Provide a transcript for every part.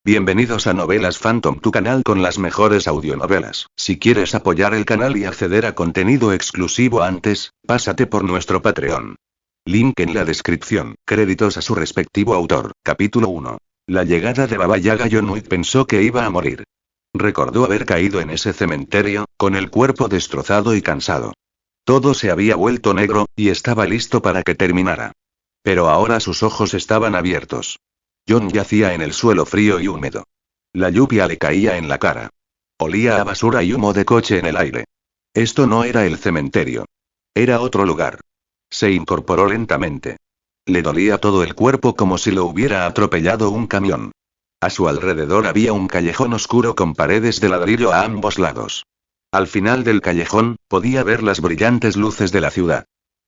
Bienvenidos a Novelas Phantom, tu canal con las mejores audionovelas. Si quieres apoyar el canal y acceder a contenido exclusivo antes, pásate por nuestro Patreon. Link en la descripción. Créditos a su respectivo autor. Capítulo 1. La llegada de Baba Yaga. John Wick pensó que iba a morir. Recordó haber caído en ese cementerio, con el cuerpo destrozado y cansado. Todo se había vuelto negro, y estaba listo para que terminara. Pero ahora sus ojos estaban abiertos. John yacía en el suelo frío y húmedo. La lluvia le caía en la cara. Olía a basura y humo de coche en el aire. Esto no era el cementerio. Era otro lugar. Se incorporó lentamente. Le dolía todo el cuerpo como si lo hubiera atropellado un camión. A su alrededor había un callejón oscuro con paredes de ladrillo a ambos lados. Al final del callejón, podía ver las brillantes luces de la ciudad.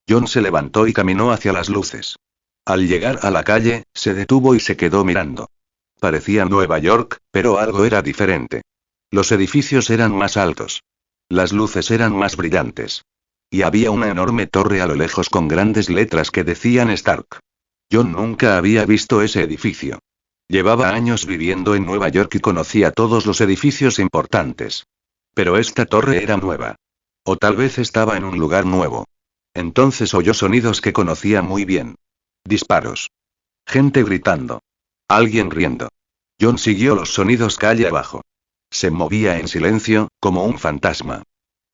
John se levantó y caminó hacia las luces. Al llegar a la calle, se detuvo y se quedó mirando. Parecía Nueva York, pero algo era diferente. Los edificios eran más altos. Las luces eran más brillantes. Y había una enorme torre a lo lejos con grandes letras que decían Stark. John nunca había visto ese edificio. Llevaba años viviendo en Nueva York y conocía todos los edificios importantes. Pero esta torre era nueva. O tal vez estaba en un lugar nuevo. Entonces oyó sonidos que conocía muy bien. Disparos. Gente gritando. Alguien riendo. John siguió los sonidos calle abajo. Se movía en silencio, como un fantasma.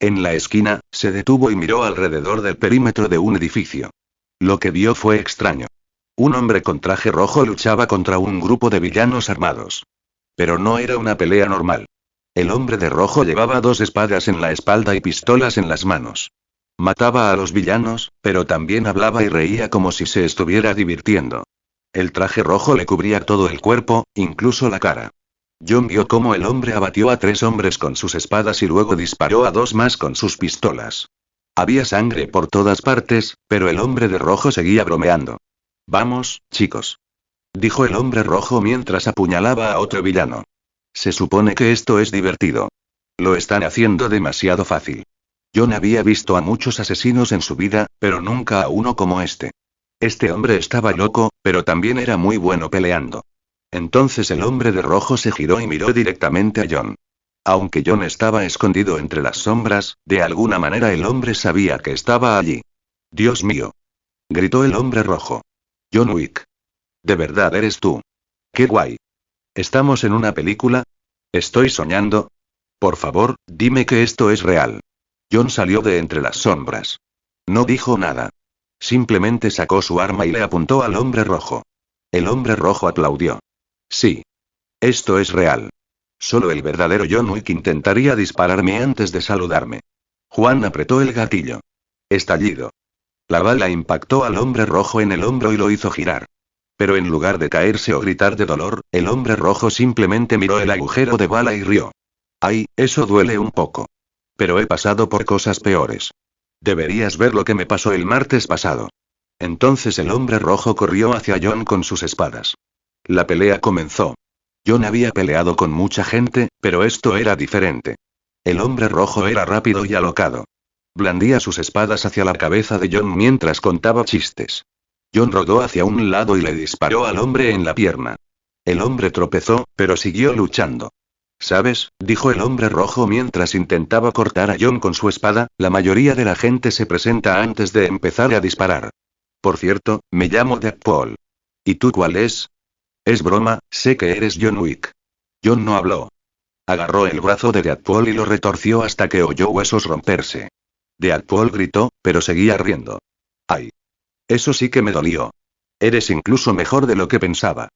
En la esquina, se detuvo y miró alrededor del perímetro de un edificio. Lo que vio fue extraño. Un hombre con traje rojo luchaba contra un grupo de villanos armados. Pero no era una pelea normal. El hombre de rojo llevaba dos espadas en la espalda y pistolas en las manos. Mataba a los villanos, pero también hablaba y reía como si se estuviera divirtiendo. El traje rojo le cubría todo el cuerpo, incluso la cara. John vio cómo el hombre abatió a 3 hombres con sus espadas y luego disparó a 2 más con sus pistolas. Había sangre por todas partes, pero el hombre de rojo seguía bromeando. «Vamos, chicos», dijo el hombre rojo mientras apuñalaba a otro villano. «Se supone que esto es divertido. Lo están haciendo demasiado fácil». John había visto a muchos asesinos en su vida, pero nunca a uno como este. Este hombre estaba loco, pero también era muy bueno peleando. Entonces el hombre de rojo se giró y miró directamente a John. Aunque John estaba escondido entre las sombras, de alguna manera el hombre sabía que estaba allí. «Dios mío», gritó el hombre rojo. «John Wick. ¿De verdad eres tú? ¡Qué guay! ¿Estamos en una película? ¿Estoy soñando? Por favor, dime que esto es real». John salió de entre las sombras. No dijo nada. Simplemente sacó su arma y le apuntó al hombre rojo. El hombre rojo aplaudió. «Sí. Esto es real. Solo el verdadero John Wick intentaría dispararme antes de saludarme». Juan apretó el gatillo. Estallido. La bala impactó al hombre rojo en el hombro y lo hizo girar. Pero en lugar de caerse o gritar de dolor, el hombre rojo simplemente miró el agujero de bala y rió. «Ay, eso duele un poco. Pero he pasado por cosas peores. Deberías ver lo que me pasó el martes pasado». Entonces el hombre rojo corrió hacia John con sus espadas. La pelea comenzó. John había peleado con mucha gente, pero esto era diferente. El hombre rojo era rápido y alocado. Blandía sus espadas hacia la cabeza de John mientras contaba chistes. John rodó hacia un lado y le disparó al hombre en la pierna. El hombre tropezó, pero siguió luchando. «¿Sabes?», dijo el hombre rojo mientras intentaba cortar a John con su espada, «la mayoría de la gente se presenta antes de empezar a disparar. Por cierto, me llamo Deadpool. ¿Y tú cuál es?». «Es broma, sé que eres John Wick». John no habló. Agarró el brazo de Deadpool y lo retorció hasta que oyó huesos romperse. Deadpool gritó, pero seguía riendo. «¡Ay! Eso sí que me dolió. Eres incluso mejor de lo que pensaba».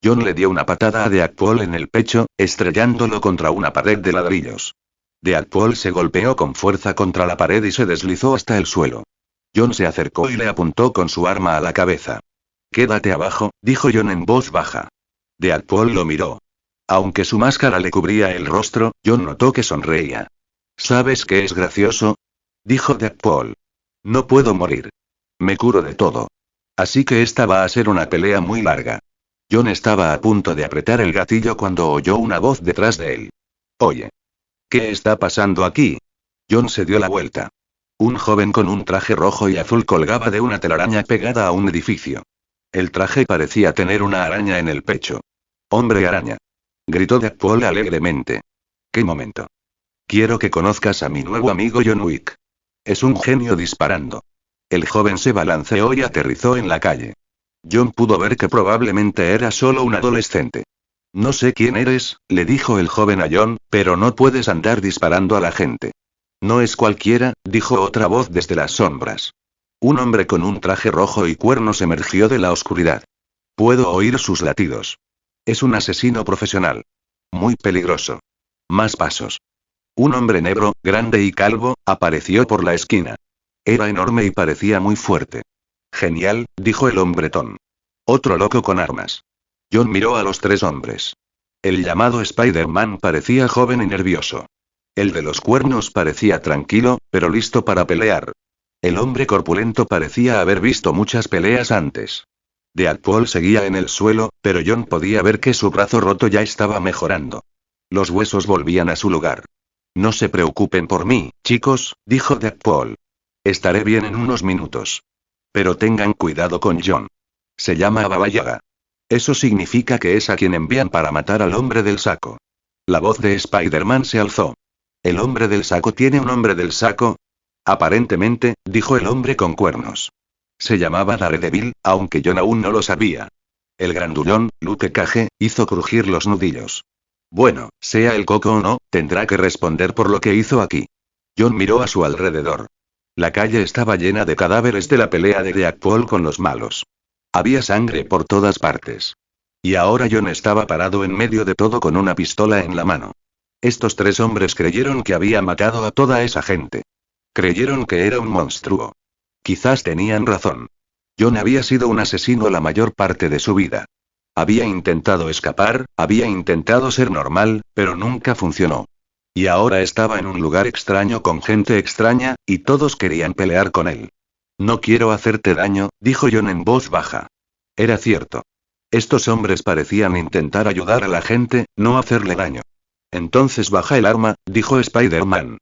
John le dio una patada a Deadpool en el pecho, estrellándolo contra una pared de ladrillos. Deadpool se golpeó con fuerza contra la pared y se deslizó hasta el suelo. John se acercó y le apuntó con su arma a la cabeza. «Quédate abajo», dijo John en voz baja. Deadpool lo miró. Aunque su máscara le cubría el rostro, John notó que sonreía. «¿Sabes qué es gracioso?», dijo Deadpool. «No puedo morir. Me curo de todo. Así que esta va a ser una pelea muy larga». John estaba a punto de apretar el gatillo cuando oyó una voz detrás de él. «Oye. ¿Qué está pasando aquí?». John se dio la vuelta. Un joven con un traje rojo y azul colgaba de una telaraña pegada a un edificio. El traje parecía tener una araña en el pecho. «Hombre araña». Gritó Deadpool alegremente. ¡Qué momento! Quiero que conozcas a mi nuevo amigo John Wick. Es un genio disparando. El joven se balanceó y aterrizó en la calle. John pudo ver que probablemente era solo un adolescente. No sé quién eres, le dijo el joven a John, pero no puedes andar disparando a la gente. No es cualquiera, dijo otra voz desde las sombras. Un hombre con un traje rojo y cuernos emergió de la oscuridad. Puedo oír sus latidos. Es un asesino profesional. Muy peligroso. Más pasos. Un hombre negro, grande y calvo, apareció por la esquina. Era enorme y parecía muy fuerte. Genial, dijo el hombretón. Otro loco con armas. John miró a los tres hombres. El llamado Spider-Man parecía joven y nervioso. El de los cuernos parecía tranquilo, pero listo para pelear. El hombre corpulento parecía haber visto muchas peleas antes. Deadpool seguía en el suelo, pero John podía ver que su brazo roto ya estaba mejorando. Los huesos volvían a su lugar. No se preocupen por mí, chicos, dijo Deadpool. Estaré bien en unos minutos. Pero tengan cuidado con John. Se llama Baba Yaga. Eso significa que es a quien envían para matar al hombre del saco. La voz de Spider-Man se alzó. ¿El hombre del saco tiene un hombre del saco? Aparentemente, dijo el hombre con cuernos. Se llamaba Daredevil, aunque John aún no lo sabía. El grandullón, Luke Cage, hizo crujir los nudillos. Bueno, sea el coco o no, tendrá que responder por lo que hizo aquí. John miró a su alrededor. La calle estaba llena de cadáveres de la pelea de Deadpool con los malos. Había sangre por todas partes. Y ahora John estaba parado en medio de todo con una pistola en la mano. Estos tres hombres creyeron que había matado a toda esa gente. Creyeron que era un monstruo. Quizás tenían razón. John había sido un asesino la mayor parte de su vida. Había intentado escapar, había intentado ser normal, pero nunca funcionó. Y ahora estaba en un lugar extraño con gente extraña, y todos querían pelear con él. No quiero hacerte daño, dijo John en voz baja. Era cierto. Estos hombres parecían intentar ayudar a la gente, no hacerle daño. Entonces baja el arma, dijo Spider-Man.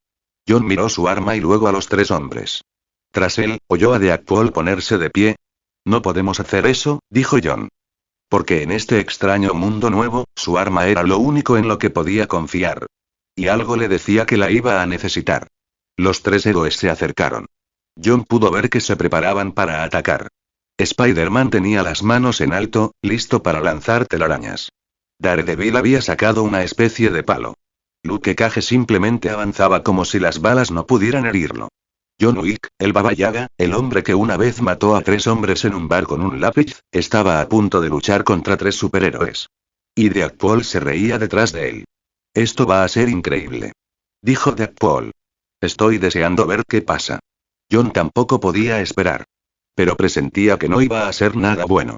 John miró su arma y luego a los tres hombres. Tras él, oyó a Deadpool ponerse de pie. No podemos hacer eso, dijo John. Porque en este extraño mundo nuevo, su arma era lo único en lo que podía confiar. Y algo le decía que la iba a necesitar. Los tres héroes se acercaron. John pudo ver que se preparaban para atacar. Spider-Man tenía las manos en alto, listo para lanzar telarañas. Daredevil había sacado una especie de palo. Luke Cage simplemente avanzaba como si las balas no pudieran herirlo. John Wick, el Baba Yaga, el hombre que una vez mató a tres hombres en un bar con un lápiz, estaba a punto de luchar contra tres superhéroes. Y Deadpool se reía detrás de él. Esto va a ser increíble. Dijo Deadpool. Estoy deseando ver qué pasa. John tampoco podía esperar. Pero presentía que no iba a ser nada bueno.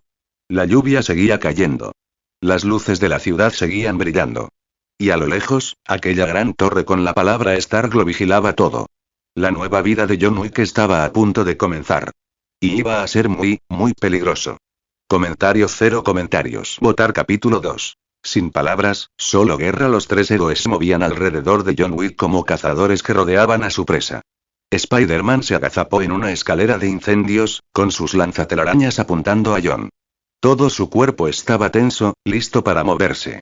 La lluvia seguía cayendo. Las luces de la ciudad seguían brillando. Y a lo lejos, aquella gran torre con la palabra Stark lo vigilaba todo. La nueva vida de John Wick estaba a punto de comenzar. Y iba a ser muy, muy peligroso. Comentario 0 comentarios. Votar capítulo 2. Sin palabras, solo guerra. Los tres héroes se movían alrededor de John Wick como cazadores que rodeaban a su presa. Spider-Man se agazapó en una escalera de incendios, con sus lanzatelarañas apuntando a John. Todo su cuerpo estaba tenso, listo para moverse.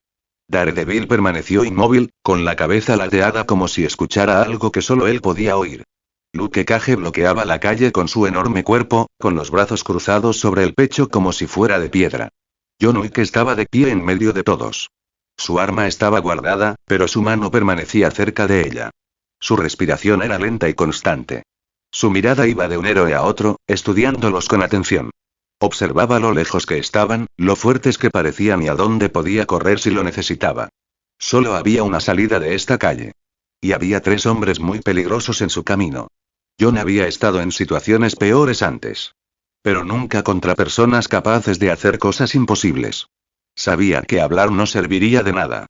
Daredevil permaneció inmóvil, con la cabeza ladeada como si escuchara algo que solo él podía oír. Luke Cage bloqueaba la calle con su enorme cuerpo, con los brazos cruzados sobre el pecho como si fuera de piedra. John Wick estaba de pie en medio de todos. Su arma estaba guardada, pero su mano permanecía cerca de ella. Su respiración era lenta y constante. Su mirada iba de un héroe a otro, estudiándolos con atención. Observaba lo lejos que estaban, lo fuertes que parecían y a dónde podía correr si lo necesitaba. Solo había una salida de esta calle. Y había tres hombres muy peligrosos en su camino. John había estado en situaciones peores antes. Pero nunca contra personas capaces de hacer cosas imposibles. Sabía que hablar no serviría de nada.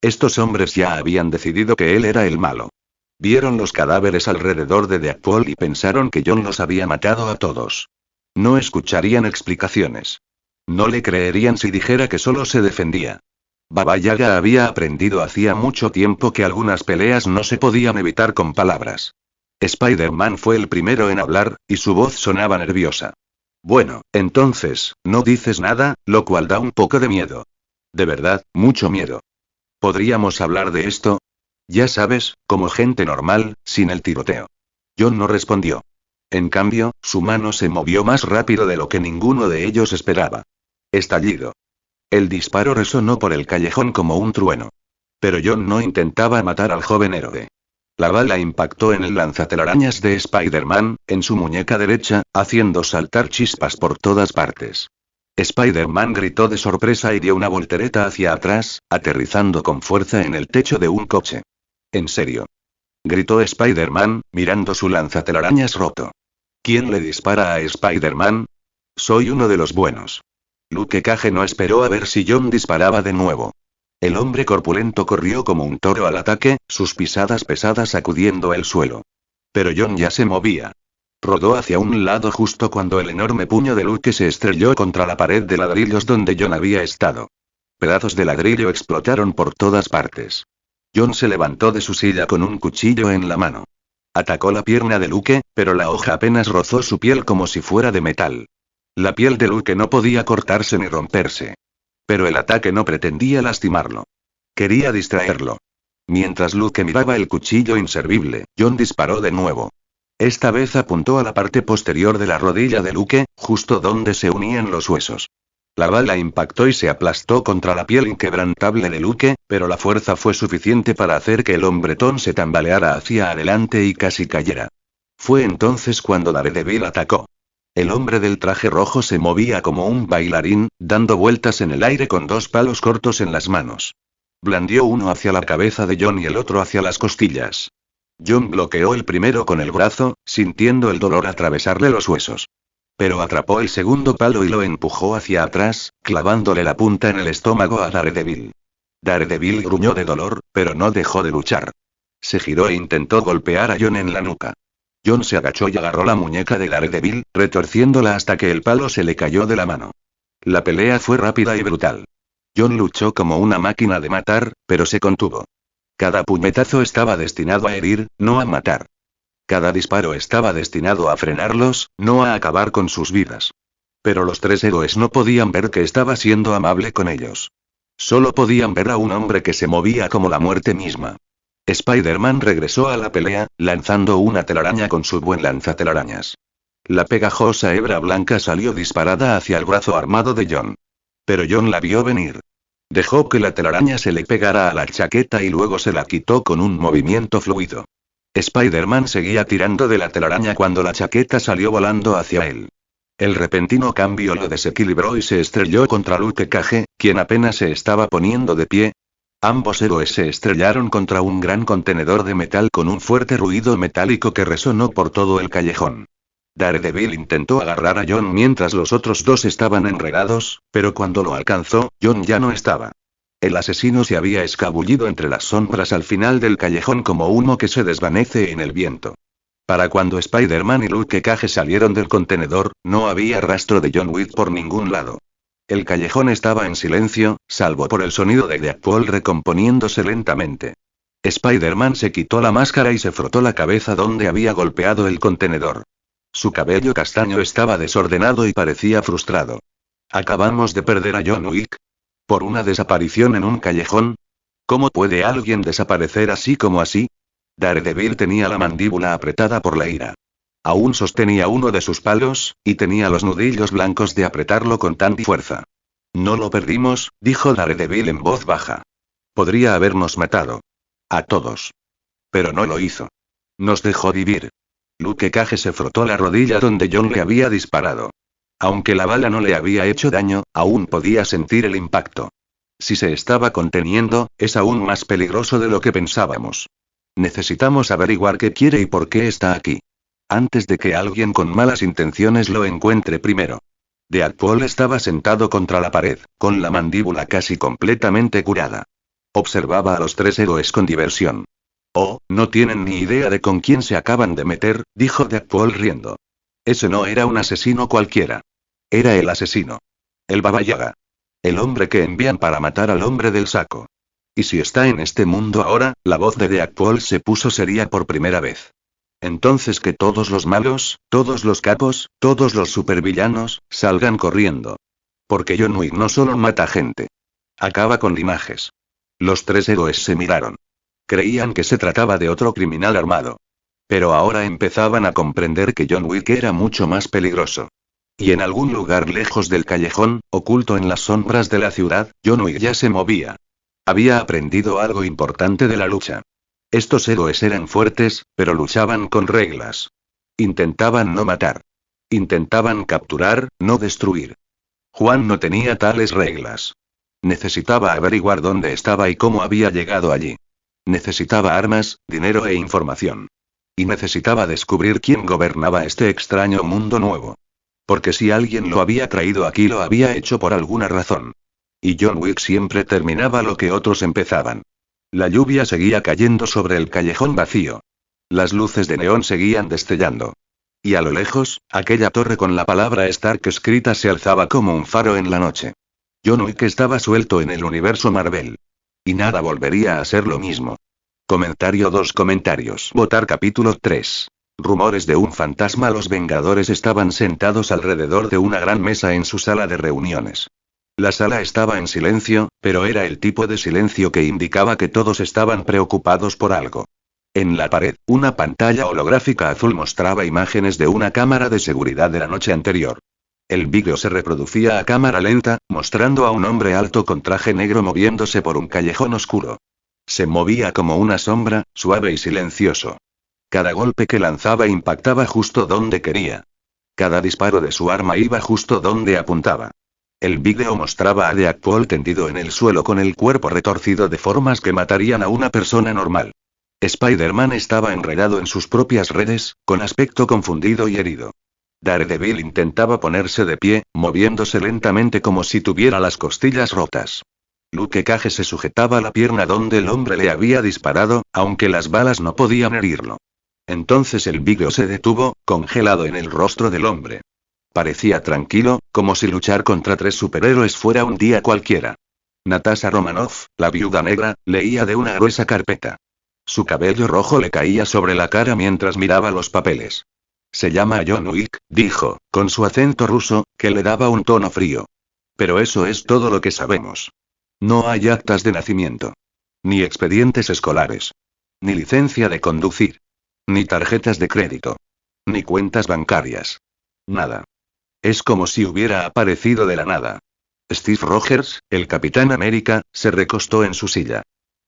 Estos hombres ya habían decidido que él era el malo. Vieron los cadáveres alrededor de Deadpool y pensaron que John los había matado a todos. No escucharían explicaciones. No le creerían si dijera que solo se defendía. Baba Yaga había aprendido hacía mucho tiempo que algunas peleas no se podían evitar con palabras. Spider-Man fue el primero en hablar, y su voz sonaba nerviosa. Bueno, entonces, no dices nada, lo cual da un poco de miedo. De verdad, mucho miedo. ¿Podríamos hablar de esto? Ya sabes, como gente normal, sin el tiroteo. John no respondió. En cambio, su mano se movió más rápido de lo que ninguno de ellos esperaba. Estallido. El disparo resonó por el callejón como un trueno. Pero John no intentaba matar al joven héroe. La bala impactó en el lanzatelarañas de Spider-Man, en su muñeca derecha, haciendo saltar chispas por todas partes. Spider-Man gritó de sorpresa y dio una voltereta hacia atrás, aterrizando con fuerza en el techo de un coche. ¿En serio? Gritó Spider-Man, mirando su lanzatelarañas roto. ¿Quién le dispara a Spider-Man? Soy uno de los buenos. Luke Cage no esperó a ver si John disparaba de nuevo. El hombre corpulento corrió como un toro al ataque, sus pisadas pesadas sacudiendo el suelo. Pero John ya se movía. Rodó hacia un lado justo cuando el enorme puño de Luke se estrelló contra la pared de ladrillos donde John había estado. Pedazos de ladrillo explotaron por todas partes. John se levantó de su silla con un cuchillo en la mano. Atacó la pierna de Luke, pero la hoja apenas rozó su piel como si fuera de metal. La piel de Luke no podía cortarse ni romperse. Pero el ataque no pretendía lastimarlo. Quería distraerlo. Mientras Luke miraba el cuchillo inservible, John disparó de nuevo. Esta vez apuntó a la parte posterior de la rodilla de Luke, justo donde se unían los huesos. La bala impactó y se aplastó contra la piel inquebrantable de Luke, pero la fuerza fue suficiente para hacer que el hombretón se tambaleara hacia adelante y casi cayera. Fue entonces cuando Daredevil atacó. El hombre del traje rojo se movía como un bailarín, dando vueltas en el aire con dos palos cortos en las manos. Blandió uno hacia la cabeza de John y el otro hacia las costillas. John bloqueó el primero con el brazo, sintiendo el dolor atravesarle los huesos. Pero atrapó el segundo palo y lo empujó hacia atrás, clavándole la punta en el estómago a Daredevil. Daredevil gruñó de dolor, pero no dejó de luchar. Se giró e intentó golpear a John en la nuca. John se agachó y agarró la muñeca de Daredevil, retorciéndola hasta que el palo se le cayó de la mano. La pelea fue rápida y brutal. John luchó como una máquina de matar, pero se contuvo. Cada puñetazo estaba destinado a herir, no a matar. Cada disparo estaba destinado a frenarlos, no a acabar con sus vidas. Pero los tres héroes no podían ver que estaba siendo amable con ellos. Solo podían ver a un hombre que se movía como la muerte misma. Spider-Man regresó a la pelea, lanzando una telaraña con su buen lanzatelarañas. La pegajosa hebra blanca salió disparada hacia el brazo armado de John. Pero John la vio venir. Dejó que la telaraña se le pegara a la chaqueta y luego se la quitó con un movimiento fluido. Spider-Man seguía tirando de la telaraña cuando la chaqueta salió volando hacia él. El repentino cambio lo desequilibró y se estrelló contra Luke Cage, quien apenas se estaba poniendo de pie. Ambos héroes se estrellaron contra un gran contenedor de metal con un fuerte ruido metálico que resonó por todo el callejón. Daredevil intentó agarrar a John mientras los otros dos estaban enredados, pero cuando lo alcanzó, John ya no estaba. El asesino se había escabullido entre las sombras al final del callejón como humo que se desvanece en el viento. Para cuando Spider-Man y Luke Cage salieron del contenedor, no había rastro de John Wick por ningún lado. El callejón estaba en silencio, salvo por el sonido de Deadpool recomponiéndose lentamente. Spider-Man se quitó la máscara y se frotó la cabeza donde había golpeado el contenedor. Su cabello castaño estaba desordenado y parecía frustrado. ¿Acabamos de perder a John Wick? ¿Por una desaparición en un callejón? ¿Cómo puede alguien desaparecer así como así? Daredevil tenía la mandíbula apretada por la ira. Aún sostenía uno de sus palos, y tenía los nudillos blancos de apretarlo con tanta fuerza. No lo perdimos, dijo Daredevil en voz baja. Podría habernos matado. A todos. Pero no lo hizo. Nos dejó vivir. Luke Cage se frotó la rodilla donde John le había disparado. Aunque la bala no le había hecho daño, aún podía sentir el impacto. Si se estaba conteniendo, es aún más peligroso de lo que pensábamos. Necesitamos averiguar qué quiere y por qué está aquí. Antes de que alguien con malas intenciones lo encuentre primero. Deadpool estaba sentado contra la pared, con la mandíbula casi completamente curada. Observaba a los tres héroes con diversión. Oh, no tienen ni idea de con quién se acaban de meter, dijo Deadpool riendo. Ese no era un asesino cualquiera. Era el asesino. El Baba Yaga. El hombre que envían para matar al hombre del saco. Y si está en este mundo ahora, la voz de Deadpool se puso seria por primera vez. Entonces que todos los malos, todos los capos, todos los supervillanos, salgan corriendo. Porque John Wick no solo mata gente. Acaba con linajes. Los tres héroes se miraron. Creían que se trataba de otro criminal armado. Pero ahora empezaban a comprender que John Wick era mucho más peligroso. Y en algún lugar lejos del callejón, oculto en las sombras de la ciudad, John Wick ya se movía. Había aprendido algo importante de la lucha. Estos héroes eran fuertes, pero luchaban con reglas. Intentaban no matar. Intentaban capturar, no destruir. Juan no tenía tales reglas. Necesitaba averiguar dónde estaba y cómo había llegado allí. Necesitaba armas, dinero e información. Y necesitaba descubrir quién gobernaba este extraño mundo nuevo. Porque si alguien lo había traído aquí lo había hecho por alguna razón. Y John Wick siempre terminaba lo que otros empezaban. La lluvia seguía cayendo sobre el callejón vacío. Las luces de neón seguían destellando. Y a lo lejos, aquella torre con la palabra Stark escrita se alzaba como un faro en la noche. John Wick estaba suelto en el universo Marvel. Y nada volvería a ser lo mismo. Comentario 2 comentarios. Votar capítulo 3. Rumores de un fantasma. Los Vengadores estaban sentados alrededor de una gran mesa en su sala de reuniones. La sala estaba en silencio, pero era el tipo de silencio que indicaba que todos estaban preocupados por algo. En la pared, una pantalla holográfica azul mostraba imágenes de una cámara de seguridad de la noche anterior. El vídeo se reproducía a cámara lenta, mostrando a un hombre alto con traje negro moviéndose por un callejón oscuro. Se movía como una sombra, suave y silencioso. Cada golpe que lanzaba impactaba justo donde quería. Cada disparo de su arma iba justo donde apuntaba. El vídeo mostraba a Deadpool tendido en el suelo con el cuerpo retorcido de formas que matarían a una persona normal. Spider-Man estaba enredado en sus propias redes, con aspecto confundido y herido. Daredevil intentaba ponerse de pie, moviéndose lentamente como si tuviera las costillas rotas. Luke Cage se sujetaba la pierna donde el hombre le había disparado, aunque las balas no podían herirlo. Entonces el vídeo se detuvo, congelado en el rostro del hombre. Parecía tranquilo, como si luchar contra tres superhéroes fuera un día cualquiera. Natasha Romanoff, la viuda negra, leía de una gruesa carpeta. Su cabello rojo le caía sobre la cara mientras miraba los papeles. Se llama John Wick, dijo, con su acento ruso, que le daba un tono frío. Pero eso es todo lo que sabemos. No hay actas de nacimiento. Ni expedientes escolares. Ni licencia de conducir. Ni tarjetas de crédito. Ni cuentas bancarias. Nada. Es como si hubiera aparecido de la nada. Steve Rogers, el Capitán América, se recostó en su silla.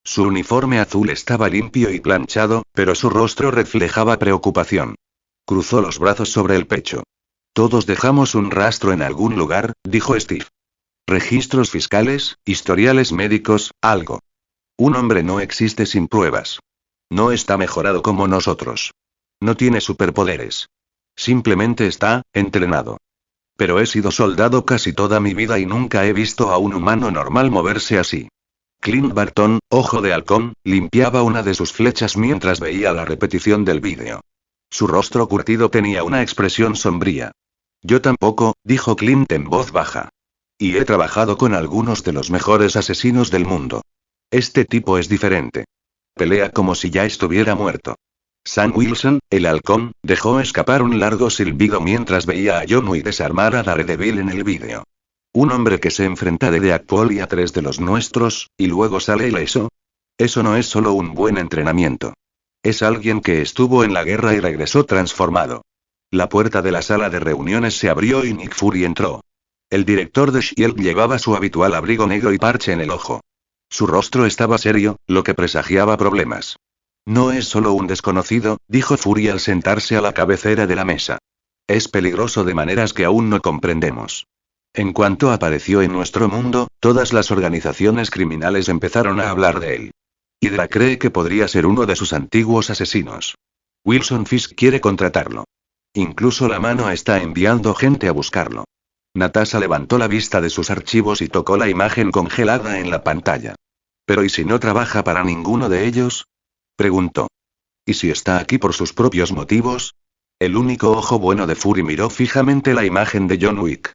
Su uniforme azul estaba limpio y planchado, pero su rostro reflejaba preocupación. Cruzó los brazos sobre el pecho. Todos dejamos un rastro en algún lugar, dijo Steve. Registros fiscales, historiales médicos, algo. Un hombre no existe sin pruebas. No está mejorado como nosotros. No tiene superpoderes. Simplemente está entrenado. Pero he sido soldado casi toda mi vida y nunca he visto a un humano normal moverse así. Clint Barton, ojo de halcón, limpiaba una de sus flechas mientras veía la repetición del vídeo. Su rostro curtido tenía una expresión sombría. Yo tampoco, dijo Clint en voz baja. Y he trabajado con algunos de los mejores asesinos del mundo. Este tipo es diferente. Pelea como si ya estuviera muerto. Sam Wilson, el halcón, dejó escapar un largo silbido mientras veía a John Wick desarmar a Daredevil en el vídeo. Un hombre que se enfrenta de Deadpool y a tres de los nuestros, y luego sale ileso. Eso no es solo un buen entrenamiento. Es alguien que estuvo en la guerra y regresó transformado. La puerta de la sala de reuniones se abrió y Nick Fury entró. El director de S.H.I.E.L.D. llevaba su habitual abrigo negro y parche en el ojo. Su rostro estaba serio, lo que presagiaba problemas. No es solo un desconocido, dijo Fury al sentarse a la cabecera de la mesa. Es peligroso de maneras que aún no comprendemos. En cuanto apareció en nuestro mundo, todas las organizaciones criminales empezaron a hablar de él. Hydra cree que podría ser uno de sus antiguos asesinos. Wilson Fisk quiere contratarlo. Incluso la mano está enviando gente a buscarlo. Natasha levantó la vista de sus archivos y tocó la imagen congelada en la pantalla. ¿Pero y si no trabaja para ninguno de ellos? Preguntó. ¿Y si está aquí por sus propios motivos? El único ojo bueno de Fury miró fijamente la imagen de John Wick.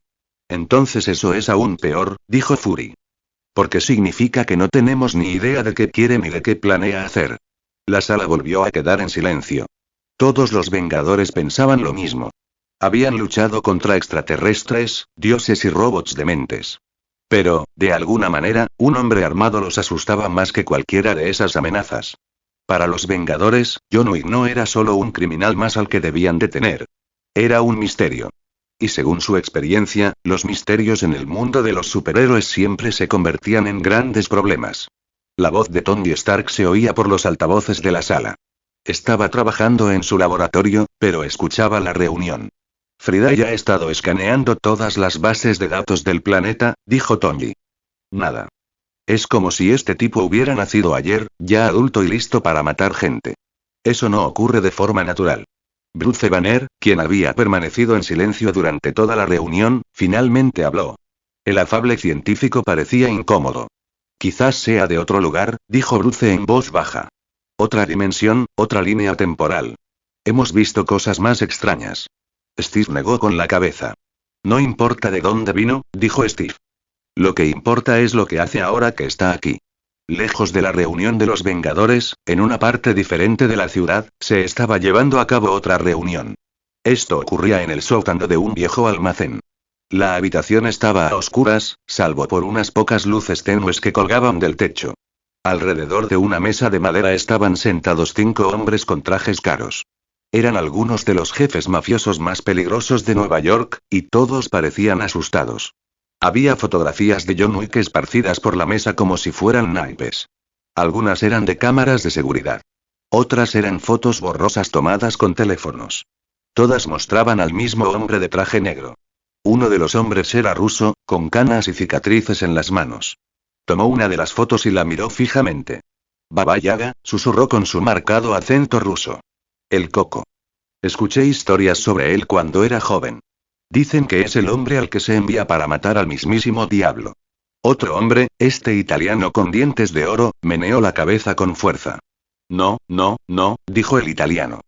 Entonces eso es aún peor, dijo Fury. Porque significa que no tenemos ni idea de qué quiere ni de qué planea hacer. La sala volvió a quedar en silencio. Todos los Vengadores pensaban lo mismo. Habían luchado contra extraterrestres, dioses y robots dementes. Pero, de alguna manera, un hombre armado los asustaba más que cualquiera de esas amenazas. Para los Vengadores, John Wick no era solo un criminal más al que debían detener. Era un misterio. Y según su experiencia, los misterios en el mundo de los superhéroes siempre se convertían en grandes problemas. La voz de Tony Stark se oía por los altavoces de la sala. Estaba trabajando en su laboratorio, pero escuchaba la reunión. Frida ya ha estado escaneando todas las bases de datos del planeta, dijo Tony. Nada. Es como si este tipo hubiera nacido ayer, ya adulto y listo para matar gente. Eso no ocurre de forma natural. Bruce Banner, quien había permanecido en silencio durante toda la reunión, finalmente habló. El afable científico parecía incómodo. Quizás sea de otro lugar, dijo Bruce en voz baja. Otra dimensión, otra línea temporal. Hemos visto cosas más extrañas. Steve negó con la cabeza. No importa de dónde vino, dijo Steve. Lo que importa es lo que hace ahora que está aquí. Lejos de la reunión de los Vengadores, en una parte diferente de la ciudad, se estaba llevando a cabo otra reunión. Esto ocurría en el sótano de un viejo almacén. La habitación estaba a oscuras, salvo por unas pocas luces tenues que colgaban del techo. Alrededor de una mesa de madera estaban sentados 5 hombres con trajes caros. Eran algunos de los jefes mafiosos más peligrosos de Nueva York, y todos parecían asustados. Había fotografías de John Wick esparcidas por la mesa como si fueran naipes. Algunas eran de cámaras de seguridad. Otras eran fotos borrosas tomadas con teléfonos. Todas mostraban al mismo hombre de traje negro. Uno de los hombres era ruso, con canas y cicatrices en las manos. Tomó una de las fotos y la miró fijamente. Baba Yaga, susurró con su marcado acento ruso. El Coco. Escuché historias sobre él cuando era joven. Dicen que es el hombre al que se envía para matar al mismísimo diablo. Otro hombre, este italiano con dientes de oro, meneó la cabeza con fuerza. No, no, no, dijo el italiano.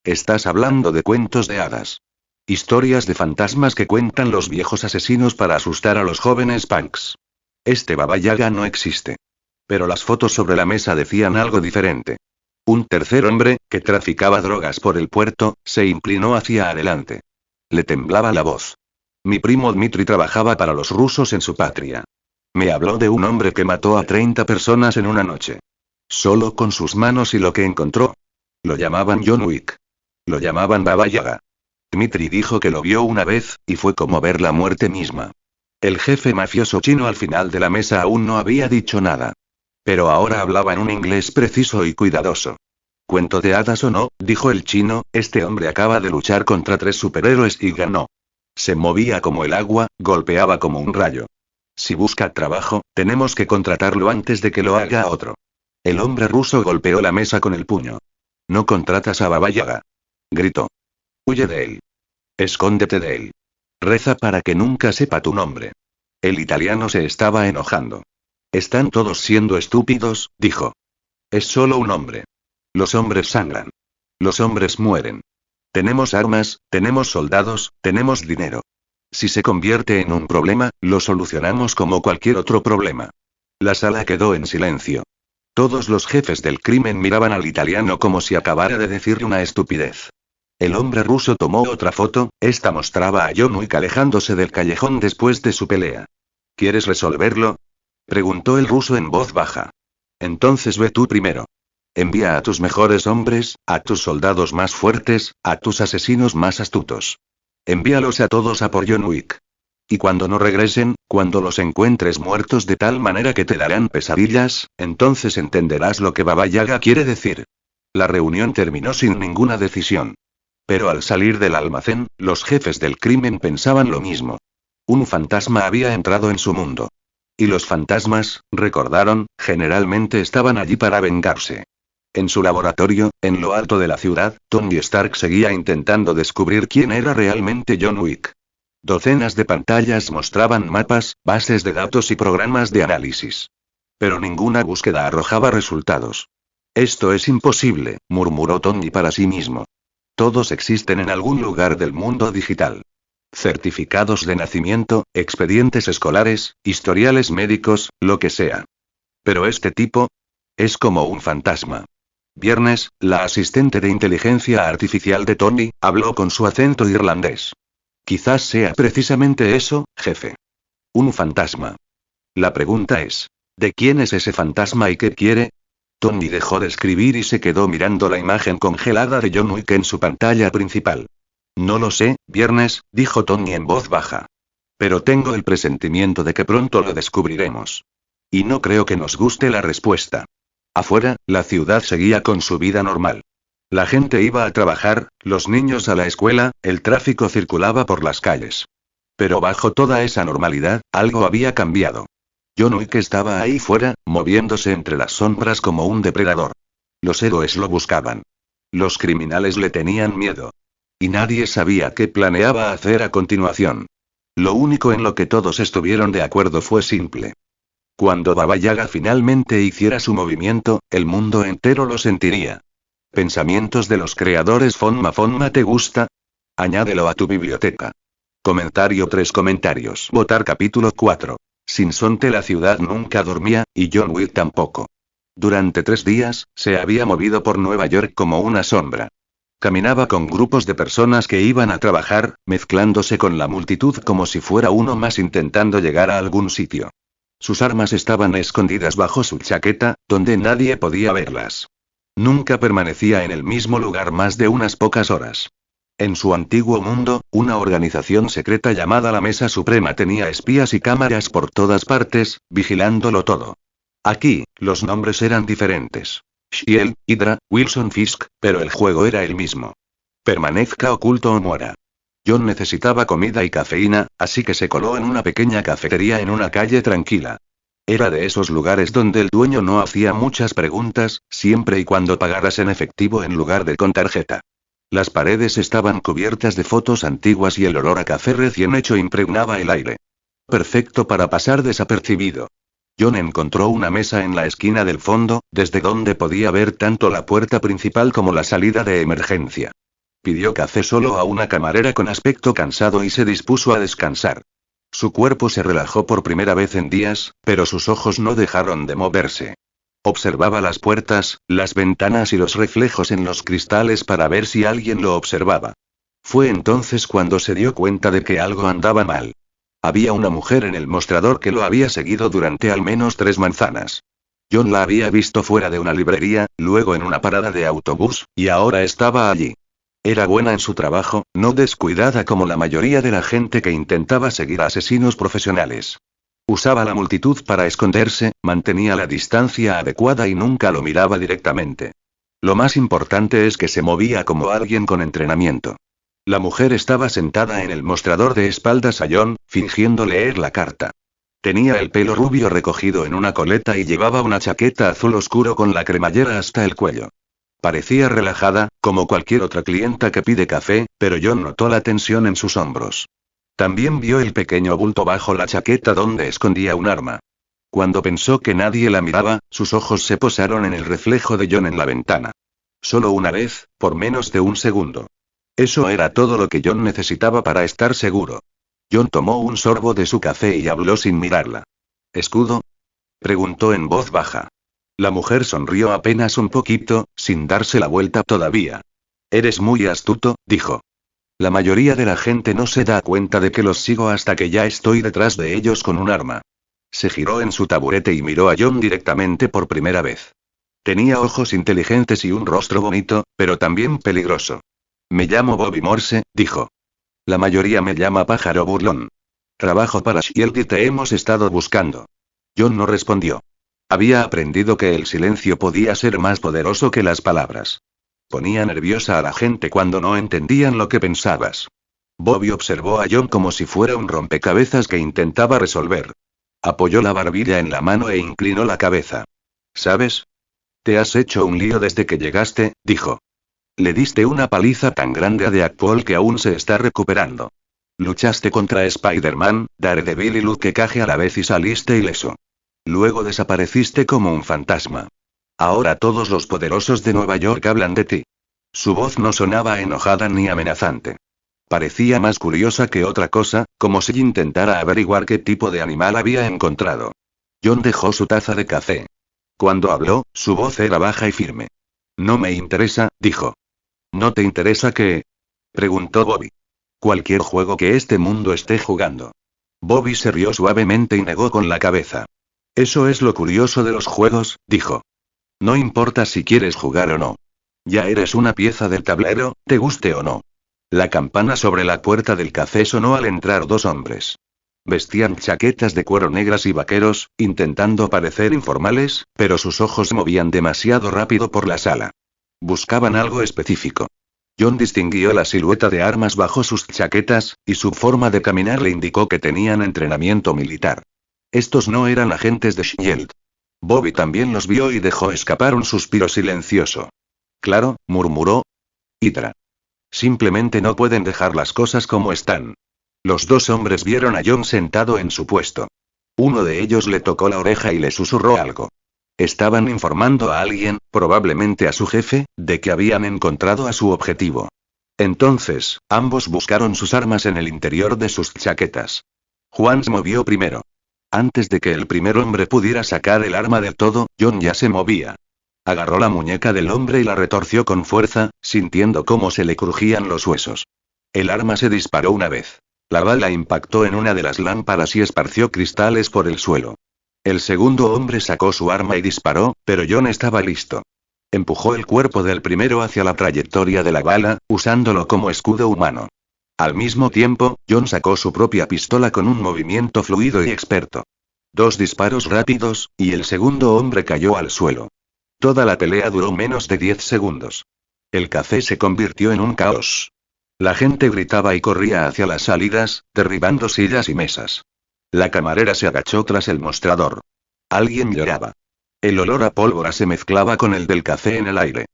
Estás hablando de cuentos de hadas. Historias de fantasmas que cuentan los viejos asesinos para asustar a los jóvenes punks. Este Baba Yaga no existe. Pero las fotos sobre la mesa decían algo diferente. Un tercer hombre, que traficaba drogas por el puerto, se inclinó hacia adelante. Le temblaba la voz. Mi primo Dmitri trabajaba para los rusos en su patria. Me habló de un hombre que mató a 30 personas en una noche. Solo con sus manos y lo que encontró. Lo llamaban John Wick. Lo llamaban Baba Yaga. Dmitri dijo que lo vio una vez, y fue como ver la muerte misma. El jefe mafioso chino al final de la mesa aún no había dicho nada. Pero ahora hablaba en un inglés preciso y cuidadoso. Cuento de hadas o no, dijo el chino, este hombre acaba de luchar contra 3 superhéroes y ganó. Se movía como el agua, golpeaba como un rayo. Si busca trabajo, tenemos que contratarlo antes de que lo haga otro. El hombre ruso golpeó la mesa con el puño. No contratas a Baba Yaga. Gritó. Huye de él. Escóndete de él. Reza para que nunca sepa tu nombre. El italiano se estaba enojando. Están todos siendo estúpidos, dijo. Es solo un hombre. Los hombres sangran. Los hombres mueren. Tenemos armas, tenemos soldados, tenemos dinero. Si se convierte en un problema, lo solucionamos como cualquier otro problema. La sala quedó en silencio. Todos los jefes del crimen miraban al italiano como si acabara de decirle una estupidez. El hombre ruso tomó otra foto, esta mostraba a John Wick alejándose del callejón después de su pelea. ¿Quieres resolverlo? Preguntó el ruso en voz baja. Entonces ve tú primero. Envía a tus mejores hombres, a tus soldados más fuertes, a tus asesinos más astutos. Envíalos a todos a por John Wick. Y cuando no regresen, cuando los encuentres muertos de tal manera que te darán pesadillas, entonces entenderás lo que Baba Yaga quiere decir. La reunión terminó sin ninguna decisión. Pero al salir del almacén, los jefes del crimen pensaban lo mismo. Un fantasma había entrado en su mundo. Y los fantasmas, recordaron, generalmente estaban allí para vengarse. En su laboratorio, en lo alto de la ciudad, Tony Stark seguía intentando descubrir quién era realmente John Wick. Docenas de pantallas mostraban mapas, bases de datos y programas de análisis. Pero ninguna búsqueda arrojaba resultados. Esto es imposible, murmuró Tony para sí mismo. Todos existen en algún lugar del mundo digital. Certificados de nacimiento, expedientes escolares, historiales médicos, lo que sea. Pero este tipo es como un fantasma. Viernes, la asistente de inteligencia artificial de Tony, habló con su acento irlandés. Quizás sea precisamente eso, jefe. Un fantasma. La pregunta es, ¿de quién es ese fantasma y qué quiere? Tony dejó de escribir y se quedó mirando la imagen congelada de John Wick en su pantalla principal. No lo sé, viernes, dijo Tony en voz baja. Pero tengo el presentimiento de que pronto lo descubriremos. Y no creo que nos guste la respuesta. Afuera, la ciudad seguía con su vida normal. La gente iba a trabajar, los niños a la escuela, el tráfico circulaba por las calles. Pero bajo toda esa normalidad, algo había cambiado. John Wick estaba ahí fuera, moviéndose entre las sombras como un depredador. Los héroes lo buscaban. Los criminales le tenían miedo. Y nadie sabía qué planeaba hacer a continuación. Lo único en lo que todos estuvieron de acuerdo fue simple. Cuando Baba Yaga finalmente hiciera su movimiento, el mundo entero lo sentiría. Pensamientos de los creadores. Fonma, ¿te gusta? Añádelo a tu biblioteca. Comentario 3 comentarios. Votar capítulo 4. Sinsonte. La ciudad nunca dormía, y John Wick tampoco. Durante 3 días, se había movido por Nueva York como una sombra. Caminaba con grupos de personas que iban a trabajar, mezclándose con la multitud como si fuera uno más intentando llegar a algún sitio. Sus armas estaban escondidas bajo su chaqueta, donde nadie podía verlas. Nunca permanecía en el mismo lugar más de unas pocas horas. En su antiguo mundo, una organización secreta llamada la Mesa Suprema tenía espías y cámaras por todas partes, vigilándolo todo. Aquí, los nombres eran diferentes. Shield, Hydra, Wilson Fisk, pero el juego era el mismo. Permanezca oculto o muera. John necesitaba comida y cafeína, así que se coló en una pequeña cafetería en una calle tranquila. Era de esos lugares donde el dueño no hacía muchas preguntas, siempre y cuando pagaras en efectivo en lugar de con tarjeta. Las paredes estaban cubiertas de fotos antiguas y el olor a café recién hecho impregnaba el aire. Perfecto para pasar desapercibido. John encontró una mesa en la esquina del fondo, desde donde podía ver tanto la puerta principal como la salida de emergencia. Pidió café solo a una camarera con aspecto cansado y se dispuso a descansar. Su cuerpo se relajó por primera vez en días, pero sus ojos no dejaron de moverse. Observaba las puertas, las ventanas y los reflejos en los cristales para ver si alguien lo observaba. Fue entonces cuando se dio cuenta de que algo andaba mal. Había una mujer en el mostrador que lo había seguido durante al menos 3 manzanas. John la había visto fuera de una librería, luego en una parada de autobús, y ahora estaba allí. Era buena en su trabajo, no descuidada como la mayoría de la gente que intentaba seguir a asesinos profesionales. Usaba la multitud para esconderse, mantenía la distancia adecuada y nunca lo miraba directamente. Lo más importante es que se movía como alguien con entrenamiento. La mujer estaba sentada en el mostrador de espaldas a John, fingiendo leer la carta. Tenía el pelo rubio recogido en una coleta y llevaba una chaqueta azul oscuro con la cremallera hasta el cuello. Parecía relajada, como cualquier otra clienta que pide café, pero John notó la tensión en sus hombros. También vio el pequeño bulto bajo la chaqueta donde escondía un arma. Cuando pensó que nadie la miraba, sus ojos se posaron en el reflejo de John en la ventana. Solo una vez, por menos de un segundo. Eso era todo lo que John necesitaba para estar seguro. John tomó un sorbo de su café y habló sin mirarla. ¿Escudo? Preguntó en voz baja. La mujer sonrió apenas un poquito, sin darse la vuelta todavía. Eres muy astuto, dijo. La mayoría de la gente no se da cuenta de que los sigo hasta que ya estoy detrás de ellos con un arma. Se giró en su taburete y miró a John directamente por primera vez. Tenía ojos inteligentes y un rostro bonito, pero también peligroso. Me llamo Bobby Morse, dijo. La mayoría me llama pájaro burlón. Trabajo para Shield y te hemos estado buscando. John no respondió. Había aprendido que el silencio podía ser más poderoso que las palabras. Ponía nerviosa a la gente cuando no entendían lo que pensabas. Bobby observó a John como si fuera un rompecabezas que intentaba resolver. Apoyó la barbilla en la mano e inclinó la cabeza. ¿Sabes? Te has hecho un lío desde que llegaste, dijo. Le diste una paliza tan grande a Deadpool que aún se está recuperando. Luchaste contra Spider-Man, Daredevil y Luke Cage a la vez y saliste ileso. Luego desapareciste como un fantasma. Ahora todos los poderosos de Nueva York hablan de ti. Su voz no sonaba enojada ni amenazante. Parecía más curiosa que otra cosa, como si intentara averiguar qué tipo de animal había encontrado. John dejó su taza de café. Cuando habló, su voz era baja y firme. No me interesa, dijo. ¿No te interesa qué? Preguntó Bobby. Cualquier juego que este mundo esté jugando. Bobby se rió suavemente y negó con la cabeza. Eso es lo curioso de los juegos, dijo. No importa si quieres jugar o no. Ya eres una pieza del tablero, te guste o no. La campana sobre la puerta del café sonó al entrar dos hombres. Vestían chaquetas de cuero negras y vaqueros, intentando parecer informales, pero sus ojos se movían demasiado rápido por la sala. Buscaban algo específico. John distinguió la silueta de armas bajo sus chaquetas, y su forma de caminar le indicó que tenían entrenamiento militar. Estos no eran agentes de Shield. Bobby también los vio y dejó escapar un suspiro silencioso. Claro, murmuró. Hydra. Simplemente no pueden dejar las cosas como están. Los dos hombres vieron a John sentado en su puesto. Uno de ellos le tocó la oreja y le susurró algo. Estaban informando a alguien, probablemente a su jefe, de que habían encontrado a su objetivo. Entonces, ambos buscaron sus armas en el interior de sus chaquetas. Juan se movió primero. Antes de que el primer hombre pudiera sacar el arma del todo, John ya se movía. Agarró la muñeca del hombre y la retorció con fuerza, sintiendo cómo se le crujían los huesos. El arma se disparó una vez. La bala impactó en una de las lámparas y esparció cristales por el suelo. El segundo hombre sacó su arma y disparó, pero John estaba listo. Empujó el cuerpo del primero hacia la trayectoria de la bala, usándolo como escudo humano. Al mismo tiempo, John sacó su propia pistola con un movimiento fluido y experto. 2 disparos rápidos, y el segundo hombre cayó al suelo. Toda la pelea duró menos de 10 segundos. El café se convirtió en un caos. La gente gritaba y corría hacia las salidas, derribando sillas y mesas. La camarera se agachó tras el mostrador. Alguien lloraba. El olor a pólvora se mezclaba con el del café en el aire.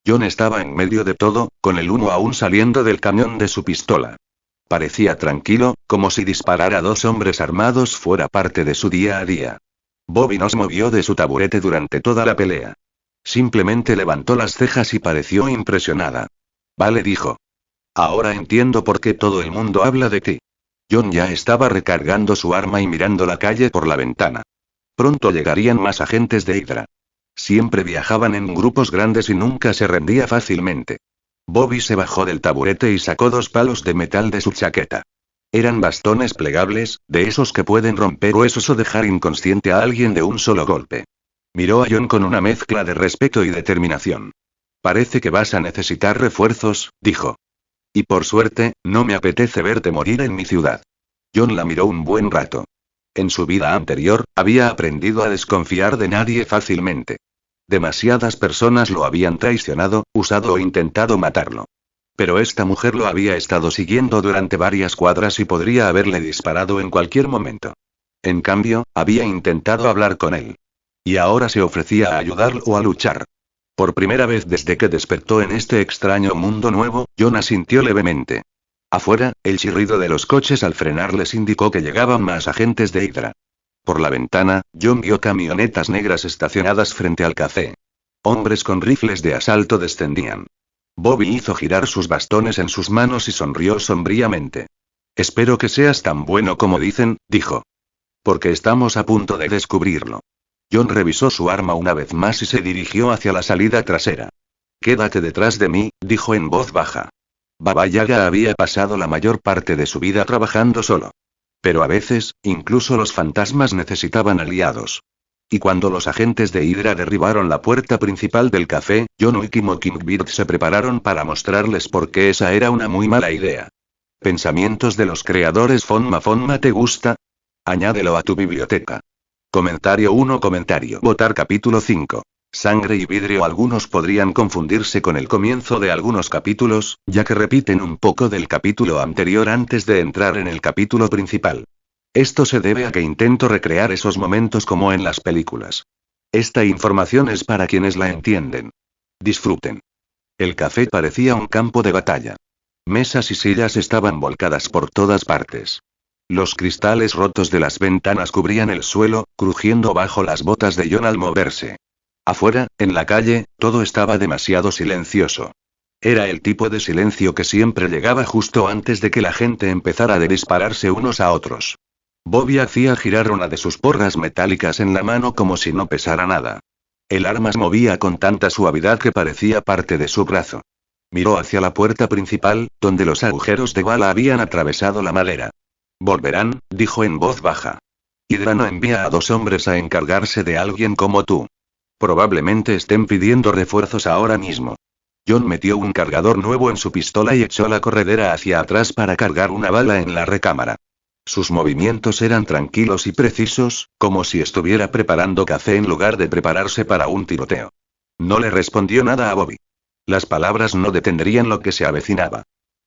John estaba en medio de todo, con el humo aún saliendo del cañón de su pistola. Parecía tranquilo, como si disparar a 2 hombres armados fuera parte de su día a día. Bobby no se movió de su taburete durante toda la pelea. Simplemente levantó las cejas y pareció impresionada. Vale, dijo. Ahora entiendo por qué todo el mundo habla de ti. John ya estaba recargando su arma y mirando la calle por la ventana. Pronto llegarían más agentes de Hydra. Siempre viajaban en grupos grandes y nunca se rendía fácilmente. Bobby se bajó del taburete y sacó 2 palos de metal de su chaqueta. Eran bastones plegables, de esos que pueden romper huesos o dejar inconsciente a alguien de un solo golpe. Miró a John con una mezcla de respeto y determinación. Parece que vas a necesitar refuerzos, dijo. Y por suerte, no me apetece verte morir en mi ciudad. John la miró un buen rato. En su vida anterior, había aprendido a desconfiar de nadie fácilmente. Demasiadas personas lo habían traicionado, usado o intentado matarlo. Pero esta mujer lo había estado siguiendo durante varias cuadras y podría haberle disparado en cualquier momento. En cambio, había intentado hablar con él. Y ahora se ofrecía a ayudarlo a luchar. Por primera vez desde que despertó en este extraño mundo nuevo, John asintió levemente. Afuera, el chirrido de los coches al frenar les indicó que llegaban más agentes de Hydra. Por la ventana, John vio camionetas negras estacionadas frente al café. Hombres con rifles de asalto descendían. Bobby hizo girar sus bastones en sus manos y sonrió sombríamente. Espero que seas tan bueno como dicen, dijo. Porque estamos a punto de descubrirlo. John revisó su arma una vez más y se dirigió hacia la salida trasera. Quédate detrás de mí, dijo en voz baja. Baba Yaga había pasado la mayor parte de su vida trabajando solo. Pero a veces, incluso los fantasmas necesitaban aliados. Y cuando los agentes de Hydra derribaron la puerta principal del café, John Wick y Mockingbird se prepararon para mostrarles por qué esa era una muy mala idea. Pensamientos de los creadores. Fonma, ¿te gusta? Añádelo a tu biblioteca. Comentario 1. Votar capítulo 5. Sangre y vidrio. Algunos podrían confundirse con el comienzo de algunos capítulos, ya que repiten un poco del capítulo anterior antes de entrar en el capítulo principal. Esto se debe a que intento recrear esos momentos como en las películas. Esta información es para quienes la entienden. Disfruten. El café parecía un campo de batalla. Mesas y sillas estaban volcadas por todas partes. Los cristales rotos de las ventanas cubrían el suelo, crujiendo bajo las botas de John al moverse. Afuera, en la calle, todo estaba demasiado silencioso. Era el tipo de silencio que siempre llegaba justo antes de que la gente empezara a dispararse unos a otros. Bobby hacía girar una de sus porras metálicas en la mano como si no pesara nada. El arma se movía con tanta suavidad que parecía parte de su brazo. Miró hacia la puerta principal, donde los agujeros de bala habían atravesado la madera. Volverán, dijo en voz baja. Hydra no envía a 2 hombres a encargarse de alguien como tú. Probablemente estén pidiendo refuerzos ahora mismo. John metió un cargador nuevo en su pistola y echó la corredera hacia atrás para cargar una bala en la recámara. Sus movimientos eran tranquilos y precisos, como si estuviera preparando café en lugar de prepararse para un tiroteo. No le respondió nada a Bobby. Las palabras no detendrían lo que se avecinaba.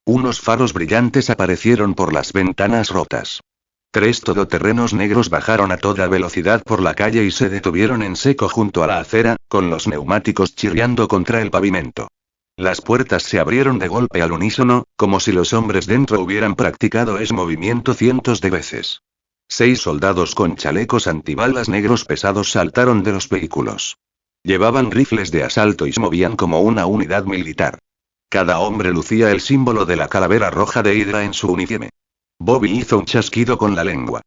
Unos faros brillantes aparecieron por las ventanas rotas. 3 todoterrenos negros bajaron a toda velocidad por la calle y se detuvieron en seco junto a la acera, con los neumáticos chirriando contra el pavimento. Las puertas se abrieron de golpe al unísono, como si los hombres dentro hubieran practicado ese movimiento cientos de veces. 6 soldados con chalecos antibalas negros pesados saltaron de los vehículos. Llevaban rifles de asalto y se movían como una unidad militar. Cada hombre lucía el símbolo de la calavera roja de Hydra en su uniforme. Bobby hizo un chasquido con la lengua.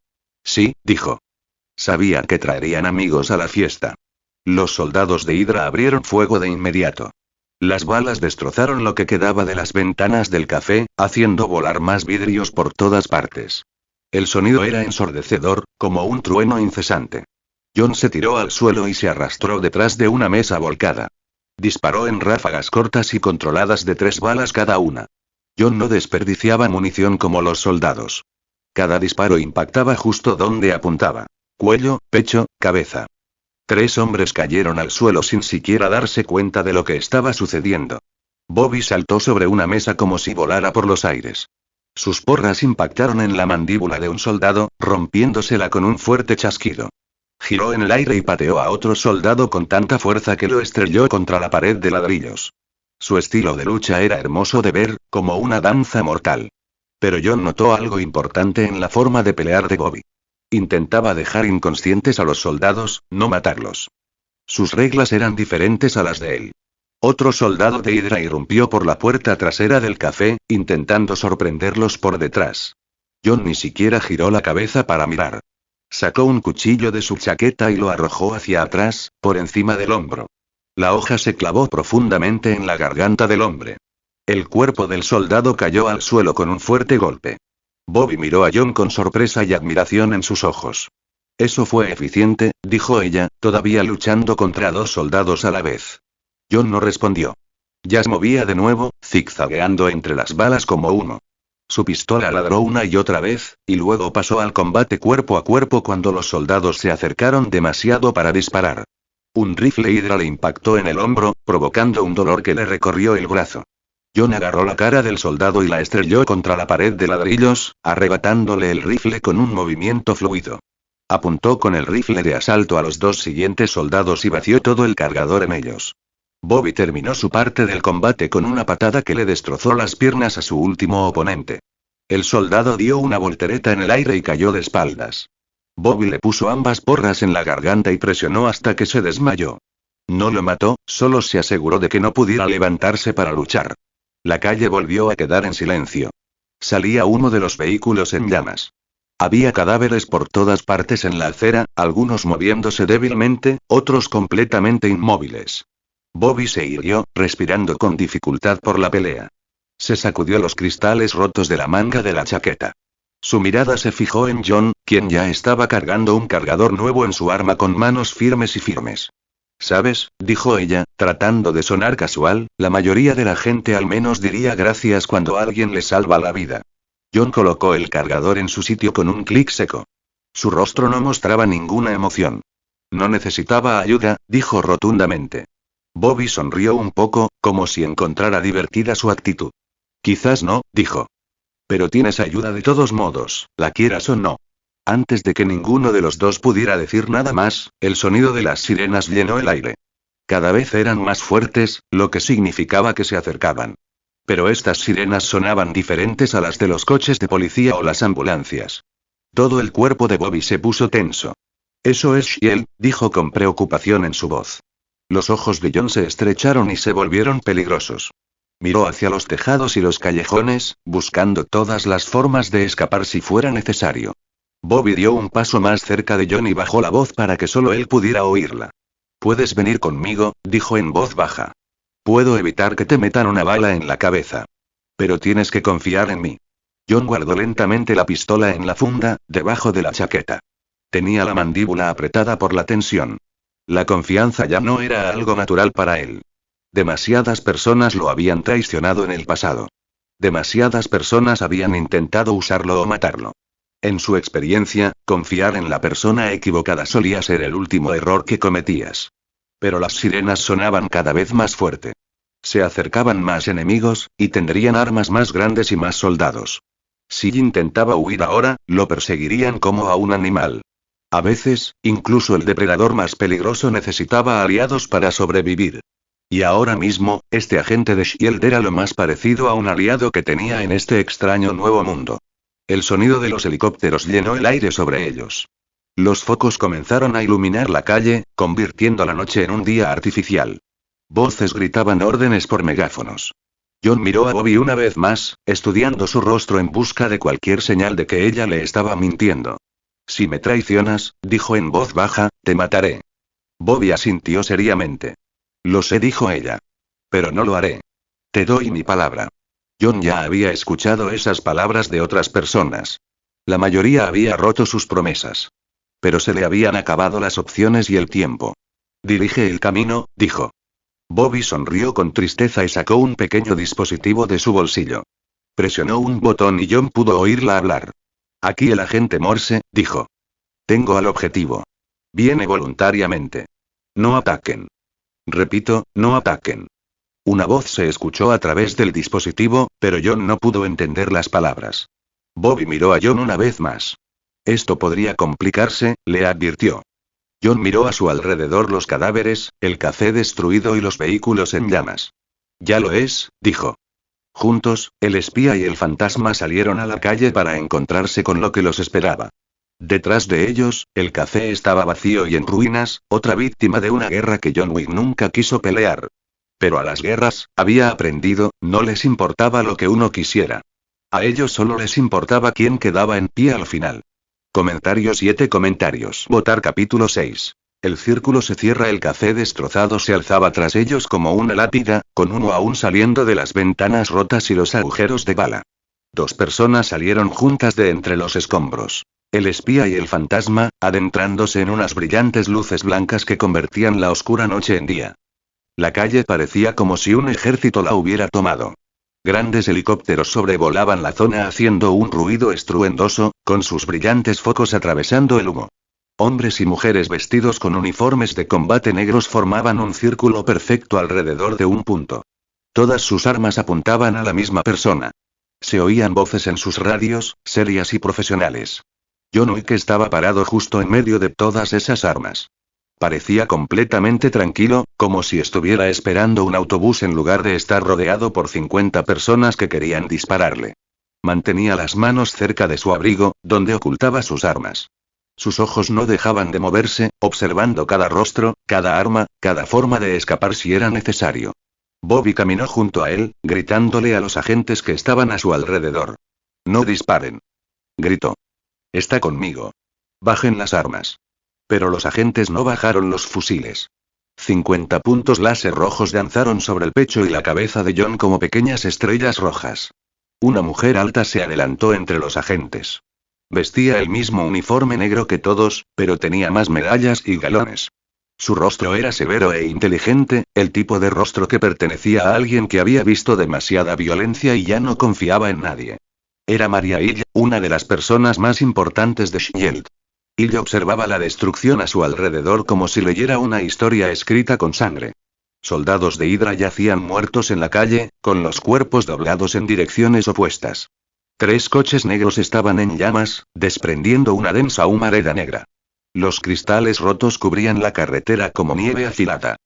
Sí, dijo. Sabía que traerían amigos a la fiesta. Los soldados de Hydra abrieron fuego de inmediato. Las balas destrozaron lo que quedaba de las ventanas del café, haciendo volar más vidrios por todas partes. El sonido era ensordecedor, como un trueno incesante. John se tiró al suelo y se arrastró detrás de una mesa volcada. Disparó en ráfagas cortas y controladas de 3 balas cada una. John no desperdiciaba munición como los soldados. Cada disparo impactaba justo donde apuntaba. Cuello, pecho, cabeza. 3 hombres cayeron al suelo sin siquiera darse cuenta de lo que estaba sucediendo. Bobby saltó sobre una mesa como si volara por los aires. Sus porras impactaron en la mandíbula de un soldado, rompiéndosela con un fuerte chasquido. Giró en el aire y pateó a otro soldado con tanta fuerza que lo estrelló contra la pared de ladrillos. Su estilo de lucha era hermoso de ver, como una danza mortal. Pero John notó algo importante en la forma de pelear de Bobby. Intentaba dejar inconscientes a los soldados, no matarlos. Sus reglas eran diferentes a las de él. Otro soldado de Hydra irrumpió por la puerta trasera del café, intentando sorprenderlos por detrás. John ni siquiera giró la cabeza para mirar. Sacó un cuchillo de su chaqueta y lo arrojó hacia atrás, por encima del hombro. La hoja se clavó profundamente en la garganta del hombre. El cuerpo del soldado cayó al suelo con un fuerte golpe. Bobby miró a John con sorpresa y admiración en sus ojos. Eso fue eficiente, dijo ella, todavía luchando contra 2 soldados a la vez. John no respondió. Ya se movía de nuevo, zigzagueando entre las balas como humo. Su pistola ladró una y otra vez, y luego pasó al combate cuerpo a cuerpo cuando los soldados se acercaron demasiado para disparar. Un rifle Hydra le impactó en el hombro, provocando un dolor que le recorrió el brazo. John agarró la cara del soldado y la estrelló contra la pared de ladrillos, arrebatándole el rifle con un movimiento fluido. Apuntó con el rifle de asalto a los 2 siguientes soldados y vació todo el cargador en ellos. Bobby terminó su parte del combate con una patada que le destrozó las piernas a su último oponente. El soldado dio una voltereta en el aire y cayó de espaldas. Bobby le puso ambas porras en la garganta y presionó hasta que se desmayó. No lo mató, solo se aseguró de que no pudiera levantarse para luchar. La calle volvió a quedar en silencio. Salía humo de los vehículos en llamas. Había cadáveres por todas partes en la acera, algunos moviéndose débilmente, otros completamente inmóviles. Bobby se irguió, respirando con dificultad por la pelea. Se sacudió los cristales rotos de la manga de la chaqueta. Su mirada se fijó en John, quien ya estaba cargando un cargador nuevo en su arma con manos firmes y firmes. ¿Sabes?, dijo ella, tratando de sonar casual, la mayoría de la gente al menos diría gracias cuando alguien le salva la vida. John colocó el cargador en su sitio con un clic seco. Su rostro no mostraba ninguna emoción. No necesitaba ayuda, dijo rotundamente. Bobby sonrió un poco, como si encontrara divertida su actitud. Quizás no, dijo. Pero tienes ayuda de todos modos, la quieras o no. Antes de que ninguno de los dos pudiera decir nada más, el sonido de las sirenas llenó el aire. Cada vez eran más fuertes, lo que significaba que se acercaban. Pero estas sirenas sonaban diferentes a las de los coches de policía o las ambulancias. Todo el cuerpo de Bobby se puso tenso. Eso es Shield, dijo con preocupación en su voz. Los ojos de John se estrecharon y se volvieron peligrosos. Miró hacia los tejados y los callejones, buscando todas las formas de escapar si fuera necesario. Bobby dio un paso más cerca de John y bajó la voz para que solo él pudiera oírla. «Puedes venir conmigo», dijo en voz baja. «Puedo evitar que te metan una bala en la cabeza. Pero tienes que confiar en mí». John guardó lentamente la pistola en la funda, debajo de la chaqueta. Tenía la mandíbula apretada por la tensión. La confianza ya no era algo natural para él. Demasiadas personas lo habían traicionado en el pasado. Demasiadas personas habían intentado usarlo o matarlo. En su experiencia, confiar en la persona equivocada solía ser el último error que cometías. Pero las sirenas sonaban cada vez más fuerte. Se acercaban más enemigos, y tendrían armas más grandes y más soldados. Si intentaba huir ahora, lo perseguirían como a un animal. A veces, incluso el depredador más peligroso necesitaba aliados para sobrevivir. Y ahora mismo, este agente de S.H.I.E.L.D. era lo más parecido a un aliado que tenía en este extraño nuevo mundo. El sonido de los helicópteros llenó el aire sobre ellos. Los focos comenzaron a iluminar la calle, convirtiendo la noche en un día artificial. Voces gritaban órdenes por megáfonos. John miró a Bobby una vez más, estudiando su rostro en busca de cualquier señal de que ella le estaba mintiendo. Si me traicionas, dijo en voz baja, te mataré. Bobby asintió seriamente. Lo sé, dijo ella. Pero no lo haré. Te doy mi palabra. John ya había escuchado esas palabras de otras personas. La mayoría había roto sus promesas. Pero se le habían acabado las opciones y el tiempo. Dirige el camino, dijo. Bobby sonrió con tristeza y sacó un pequeño dispositivo de su bolsillo. Presionó un botón y John pudo oírla hablar. Aquí el agente Morse, dijo. Tengo al objetivo. Viene voluntariamente. No ataquen. Repito, no ataquen. Una voz se escuchó a través del dispositivo, pero John no pudo entender las palabras. Bobby miró a John una vez más. Esto podría complicarse, le advirtió. John miró a su alrededor los cadáveres, el café destruido y los vehículos en llamas. Ya lo es, dijo. Juntos, el espía y el fantasma salieron a la calle para encontrarse con lo que los esperaba. Detrás de ellos, el café estaba vacío y en ruinas, otra víctima de una guerra que John Wick nunca quiso pelear. Pero a las guerras, había aprendido, no les importaba lo que uno quisiera. A ellos solo les importaba quién quedaba en pie al final. Comentario 7 comentarios. Votar capítulo 6. El círculo se cierra. El café destrozado se alzaba tras ellos como una lápida, con uno aún saliendo de las ventanas rotas y los agujeros de bala. Dos personas salieron juntas de entre los escombros. El espía y el fantasma, adentrándose en unas brillantes luces blancas que convertían la oscura noche en día. La calle parecía como si un ejército la hubiera tomado. Grandes helicópteros sobrevolaban la zona haciendo un ruido estruendoso, con sus brillantes focos atravesando el humo. Hombres y mujeres vestidos con uniformes de combate negros formaban un círculo perfecto alrededor de un punto. Todas sus armas apuntaban a la misma persona. Se oían voces en sus radios, serias y profesionales. John Wick estaba parado justo en medio de todas esas armas. Parecía completamente tranquilo, como si estuviera esperando un autobús en lugar de estar rodeado por 50 personas que querían dispararle. Mantenía las manos cerca de su abrigo, donde ocultaba sus armas. Sus ojos no dejaban de moverse, observando cada rostro, cada arma, cada forma de escapar si era necesario. Bobby caminó junto a él, gritándole a los agentes que estaban a su alrededor. No disparen. Gritó. Está conmigo. Bajen las armas. Pero los agentes no bajaron los fusiles. 50 puntos láser rojos danzaron sobre el pecho y la cabeza de John como pequeñas estrellas rojas. Una mujer alta se adelantó entre los agentes. Vestía el mismo uniforme negro que todos, pero tenía más medallas y galones. Su rostro era severo e inteligente, el tipo de rostro que pertenecía a alguien que había visto demasiada violencia y ya no confiaba en nadie. Era Maria Hill, una de las personas más importantes de S.H.I.E.L.D. Hill observaba la destrucción a su alrededor como si leyera una historia escrita con sangre. Soldados de Hydra yacían muertos en la calle, con los cuerpos doblados en direcciones opuestas. 3 coches negros estaban en llamas, desprendiendo una densa humareda negra. Los cristales rotos cubrían la carretera como nieve afilada.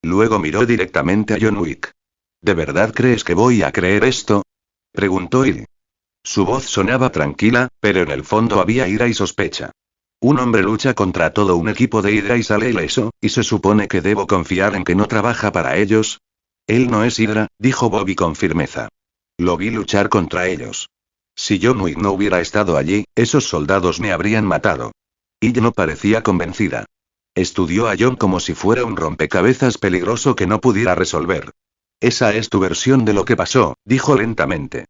Luego miró directamente a John Wick. ¿De verdad crees que voy a creer esto?, preguntó Hill. Su voz sonaba tranquila, pero en el fondo había ira y sospecha. Un hombre lucha contra todo un equipo de Hydra y sale ileso, ¿y se supone que debo confiar en que no trabaja para ellos? Él no es Hydra, dijo Bobby con firmeza. Lo vi luchar contra ellos. Si John Wick no hubiera estado allí, esos soldados me habrían matado. Hill no parecía convencida. Estudió a John como si fuera un rompecabezas peligroso que no pudiera resolver. Esa es tu versión de lo que pasó, dijo lentamente.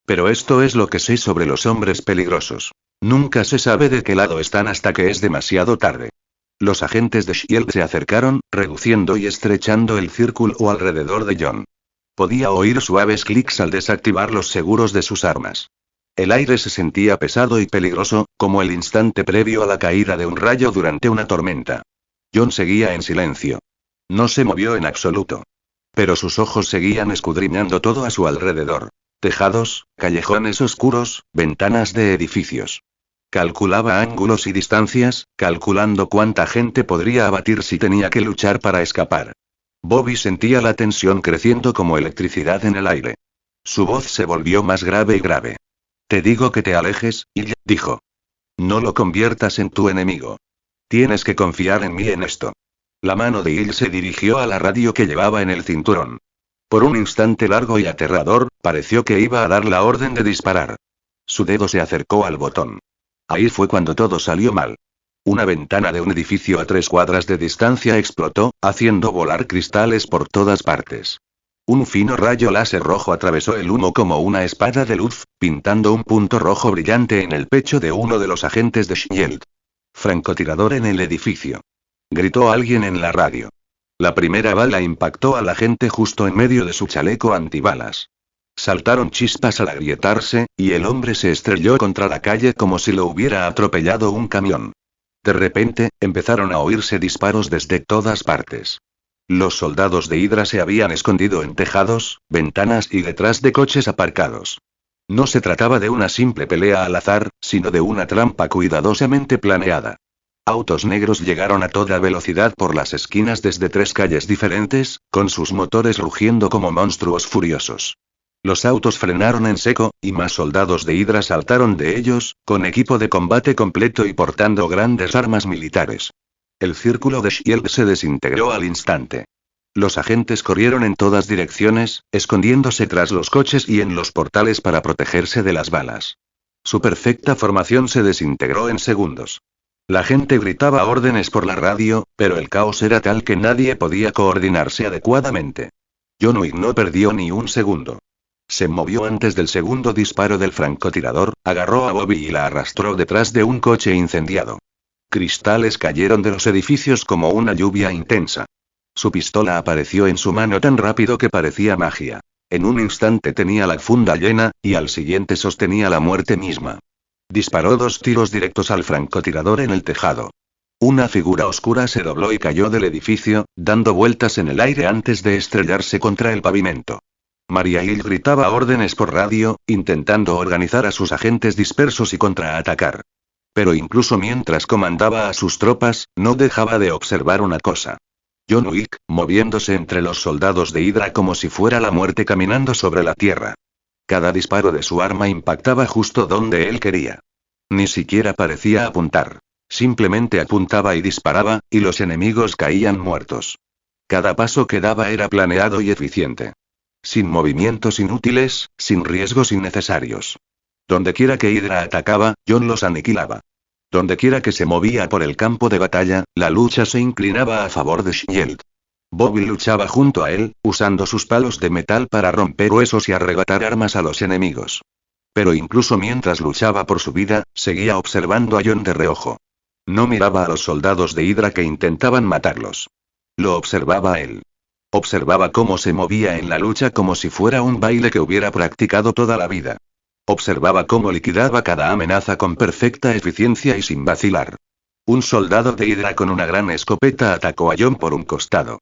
Pero esto es lo que sé sobre los hombres peligrosos. Nunca se sabe de qué lado están hasta que es demasiado tarde. Los agentes de SHIELD se acercaron, reduciendo y estrechando el círculo alrededor de John. Podía oír suaves clics al desactivar los seguros de sus armas. El aire se sentía pesado y peligroso, como el instante previo a la caída de un rayo durante una tormenta. John seguía en silencio. No se movió en absoluto. Pero sus ojos seguían escudriñando todo a su alrededor. Tejados, callejones oscuros, ventanas de edificios. Calculaba ángulos y distancias, calculando cuánta gente podría abatir si tenía que luchar para escapar. Bobby sentía la tensión creciendo como electricidad en el aire. Su voz se volvió más grave y grave. Te digo que te alejes, y dijo. No lo conviertas en tu enemigo. Tienes que confiar en mí en esto. La mano de Il se dirigió a la radio que llevaba en el cinturón. Por un instante largo y aterrador, pareció que iba a dar la orden de disparar. Su dedo se acercó al botón. Ahí fue cuando todo salió mal. Una ventana de un edificio a 3 cuadras de distancia explotó, haciendo volar cristales por todas partes. Un fino rayo láser rojo atravesó el humo como una espada de luz, pintando un punto rojo brillante en el pecho de uno de los agentes de SHIELD. Francotirador en el edificio. Gritó alguien en la radio. La primera bala impactó al agente justo en medio de su chaleco antibalas. Saltaron chispas al agrietarse, y el hombre se estrelló contra la calle como si lo hubiera atropellado un camión. De repente, empezaron a oírse disparos desde todas partes. Los soldados de Hydra se habían escondido en tejados, ventanas y detrás de coches aparcados. No se trataba de una simple pelea al azar, sino de una trampa cuidadosamente planeada. Autos negros llegaron a toda velocidad por las esquinas desde 3 calles diferentes, con sus motores rugiendo como monstruos furiosos. Los autos frenaron en seco, y más soldados de Hydra saltaron de ellos, con equipo de combate completo y portando grandes armas militares. El círculo de SHIELD se desintegró al instante. Los agentes corrieron en todas direcciones, escondiéndose tras los coches y en los portales para protegerse de las balas. Su perfecta formación se desintegró en segundos. La gente gritaba órdenes por la radio, pero el caos era tal que nadie podía coordinarse adecuadamente. John Wick no perdió ni un segundo. Se movió antes del segundo disparo del francotirador, agarró a Bobby y la arrastró detrás de un coche incendiado. Cristales cayeron de los edificios como una lluvia intensa. Su pistola apareció en su mano tan rápido que parecía magia. En un instante tenía la funda llena, y al siguiente sostenía la muerte misma. Disparó 2 tiros directos al francotirador en el tejado. Una figura oscura se dobló y cayó del edificio, dando vueltas en el aire antes de estrellarse contra el pavimento. Maria Hill gritaba órdenes por radio, intentando organizar a sus agentes dispersos y contraatacar. Pero incluso mientras comandaba a sus tropas, no dejaba de observar una cosa. John Wick, moviéndose entre los soldados de Hydra como si fuera la muerte caminando sobre la tierra. Cada disparo de su arma impactaba justo donde él quería. Ni siquiera parecía apuntar. Simplemente apuntaba y disparaba, y los enemigos caían muertos. Cada paso que daba era planeado y eficiente. Sin movimientos inútiles, sin riesgos innecesarios. Dondequiera que Hydra atacaba, John los aniquilaba. Dondequiera que se movía por el campo de batalla, la lucha se inclinaba a favor de SHIELD. Bobby luchaba junto a él, usando sus palos de metal para romper huesos y arrebatar armas a los enemigos. Pero incluso mientras luchaba por su vida, seguía observando a John de reojo. No miraba a los soldados de Hydra que intentaban matarlos. Lo observaba a él. Observaba cómo se movía en la lucha como si fuera un baile que hubiera practicado toda la vida. Observaba cómo liquidaba cada amenaza con perfecta eficiencia y sin vacilar. Un soldado de Hydra con una gran escopeta atacó a John por un costado.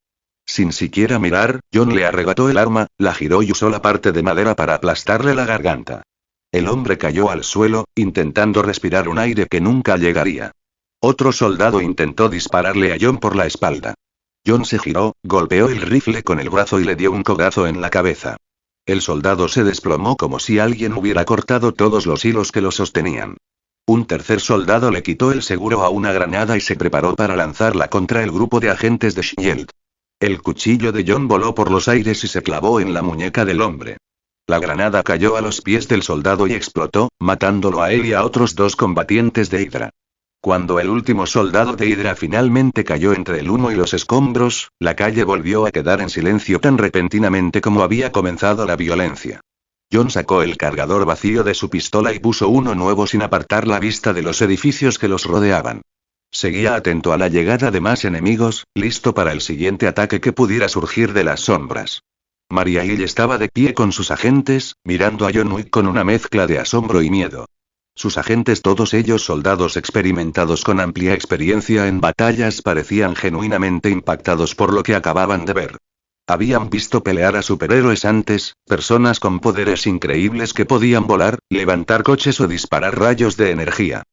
Sin siquiera mirar, John le arrebató el arma, la giró y usó la parte de madera para aplastarle la garganta. El hombre cayó al suelo, intentando respirar un aire que nunca llegaría. Otro soldado intentó dispararle a John por la espalda. John se giró, golpeó el rifle con el brazo y le dio un codazo en la cabeza. El soldado se desplomó como si alguien hubiera cortado todos los hilos que lo sostenían. Un tercer soldado le quitó el seguro a una granada y se preparó para lanzarla contra el grupo de agentes de SHIELD. El cuchillo de John voló por los aires y se clavó en la muñeca del hombre. La granada cayó a los pies del soldado y explotó, matándolo a él y a otros 2 combatientes de Hydra. Cuando el último soldado de Hydra finalmente cayó entre el humo y los escombros, la calle volvió a quedar en silencio tan repentinamente como había comenzado la violencia. John sacó el cargador vacío de su pistola y puso uno nuevo sin apartar la vista de los edificios que los rodeaban. Seguía atento a la llegada de más enemigos, listo para el siguiente ataque que pudiera surgir de las sombras. Maria Hill estaba de pie con sus agentes, mirando a John Wick con una mezcla de asombro y miedo. Sus agentes, todos ellos soldados experimentados con amplia experiencia en batallas, parecían genuinamente impactados por lo que acababan de ver. Habían visto pelear a superhéroes antes, personas con poderes increíbles que podían volar, levantar coches o disparar rayos de energía.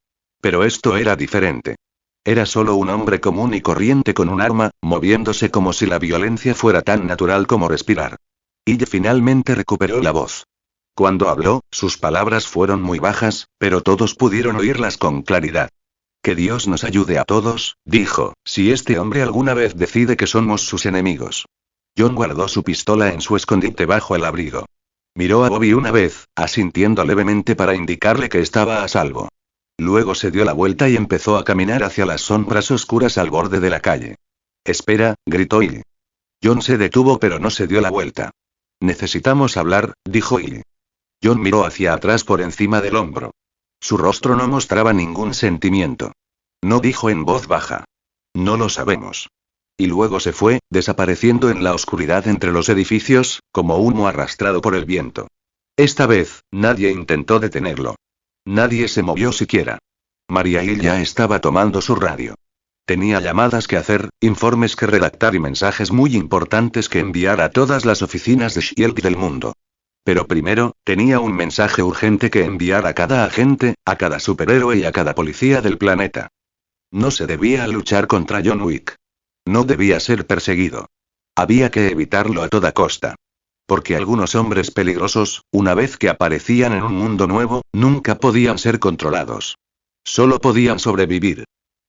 Pero esto era diferente. Era solo un hombre común y corriente con un arma, moviéndose como si la violencia fuera tan natural como respirar. Ille finalmente recuperó la voz. Cuando habló, sus palabras fueron muy bajas, pero todos pudieron oírlas con claridad. Que Dios nos ayude a todos, dijo, si este hombre alguna vez decide que somos sus enemigos. John guardó su pistola en su escondite bajo el abrigo. Miró a Bobby una vez, asintiendo levemente para indicarle que estaba a salvo. Luego se dio la vuelta y empezó a caminar hacia las sombras oscuras al borde de la calle. Espera, gritó Ille. John se detuvo pero no se dio la vuelta. Necesitamos hablar, dijo Ille. John miró hacia atrás por encima del hombro. Su rostro no mostraba ningún sentimiento. No dijo en voz baja. No lo sabemos. Y luego se fue, desapareciendo en la oscuridad entre los edificios, como humo arrastrado por el viento. Esta vez, nadie intentó detenerlo. Nadie se movió siquiera. Maria Hill ya estaba tomando su radio. Tenía llamadas que hacer, informes que redactar y mensajes muy importantes que enviar a todas las oficinas de S.H.I.E.L.D. del mundo. Pero primero, tenía un mensaje urgente que enviar a cada agente, a cada superhéroe y a cada policía del planeta. No se debía luchar contra John Wick. No debía ser perseguido. Había que evitarlo a toda costa. Porque algunos hombres peligrosos, una vez que aparecían en un mundo nuevo, nunca podían ser controlados. Solo podían sobrevivir.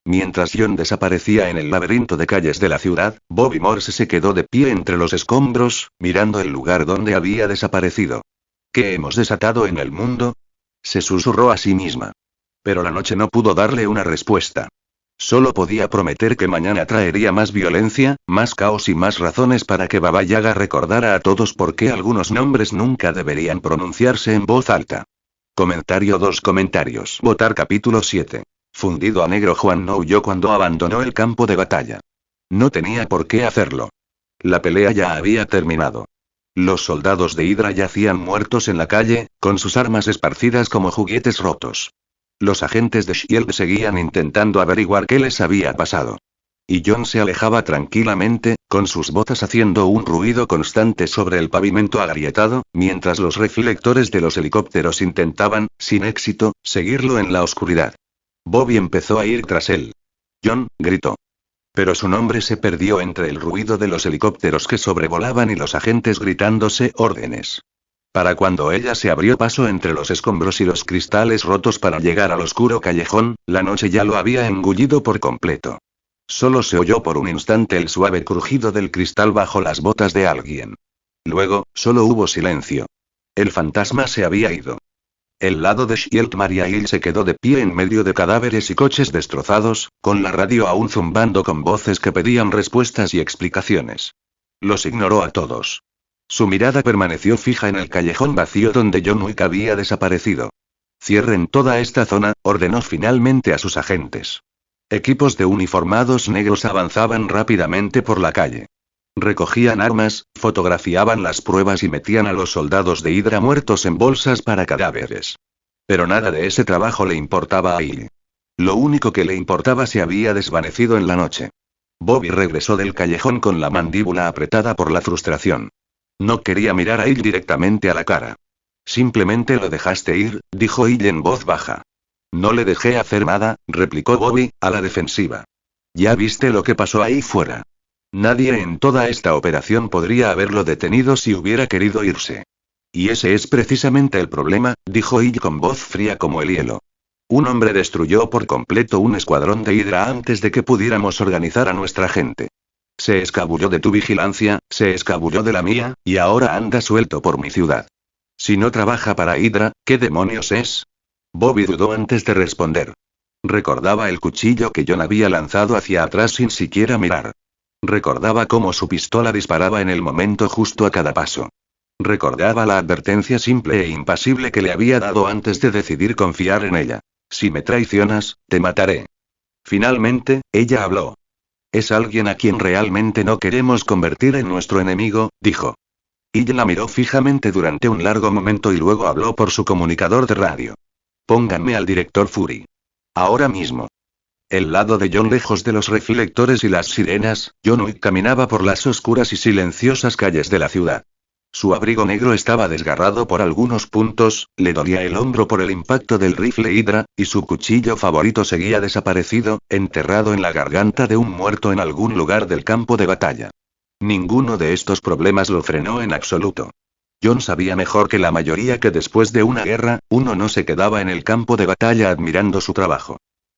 Mientras John desaparecía en el laberinto de calles de la ciudad, Bobby Morse se quedó de pie entre los escombros, mirando el lugar donde había desaparecido. ¿Qué hemos desatado en el mundo? Se susurró a sí misma. Pero la noche no pudo darle una respuesta. Solo podía prometer que mañana traería más violencia, más caos y más razones para que Baba Yaga recordara a todos por qué algunos nombres nunca deberían pronunciarse en voz alta. Comentario 2 comentarios. Votar capítulo 7. Fundido a negro. Juan no huyó cuando abandonó el campo de batalla. No tenía por qué hacerlo. La pelea ya había terminado. Los soldados de Hydra yacían muertos en la calle, con sus armas esparcidas como juguetes rotos. Los agentes de S.H.I.E.L.D. seguían intentando averiguar qué les había pasado. Y John se alejaba tranquilamente, con sus botas haciendo un ruido constante sobre el pavimento agrietado, mientras los reflectores de los helicópteros intentaban, sin éxito, seguirlo en la oscuridad. Bobby empezó a ir tras él. John, gritó. Pero su nombre se perdió entre el ruido de los helicópteros que sobrevolaban y los agentes gritándose órdenes. Para cuando ella se abrió paso entre los escombros y los cristales rotos para llegar al oscuro callejón, la noche ya lo había engullido por completo. Solo se oyó por un instante el suave crujido del cristal bajo las botas de alguien. Luego, solo hubo silencio. El fantasma se había ido. El lado de S.H.I.E.L.D. Maria Hill se quedó de pie en medio de cadáveres y coches destrozados, con la radio aún zumbando con voces que pedían respuestas y explicaciones. Los ignoró a todos. Su mirada permaneció fija en el callejón vacío donde John Wick había desaparecido. Cierren toda esta zona, ordenó finalmente a sus agentes. Equipos de uniformados negros avanzaban rápidamente por la calle. Recogían armas, fotografiaban las pruebas y metían a los soldados de Hydra muertos en bolsas para cadáveres. Pero nada de ese trabajo le importaba a Hill. Lo único que le importaba se había desvanecido en la noche. Bobby regresó del callejón con la mandíbula apretada por la frustración. No quería mirar a Hill directamente a la cara. Simplemente lo dejaste ir, dijo Hill en voz baja. No le dejé hacer nada, replicó Bobby, a la defensiva. Ya viste lo que pasó ahí fuera. Nadie en toda esta operación podría haberlo detenido si hubiera querido irse. Y ese es precisamente el problema, dijo Hill con voz fría como el hielo. Un hombre destruyó por completo un escuadrón de Hydra antes de que pudiéramos organizar a nuestra gente. Se escabulló de tu vigilancia, se escabulló de la mía, y ahora anda suelto por mi ciudad. Si no trabaja para Hydra, ¿qué demonios es? Bobby dudó antes de responder. Recordaba el cuchillo que John había lanzado hacia atrás sin siquiera mirar. Recordaba cómo su pistola disparaba en el momento justo a cada paso. Recordaba la advertencia simple e impasible que le había dado antes de decidir confiar en ella. Si me traicionas, te mataré. Finalmente, ella habló. Es alguien a quien realmente no queremos convertir en nuestro enemigo, dijo. Ella la miró fijamente durante un largo momento y luego habló por su comunicador de radio. Pónganme al director Fury. Ahora mismo. El lado de John lejos de los reflectores y las sirenas, John Wick caminaba por las oscuras y silenciosas calles de la ciudad. Su abrigo negro estaba desgarrado por algunos puntos, le dolía el hombro por el impacto del rifle Hydra, y su cuchillo favorito seguía desaparecido, enterrado en la garganta de un muerto en algún lugar del campo de batalla. Ninguno de estos problemas lo frenó en absoluto. John sabía mejor que la mayoría que después de una guerra, uno no se quedaba en el campo de batalla admirando su trabajo.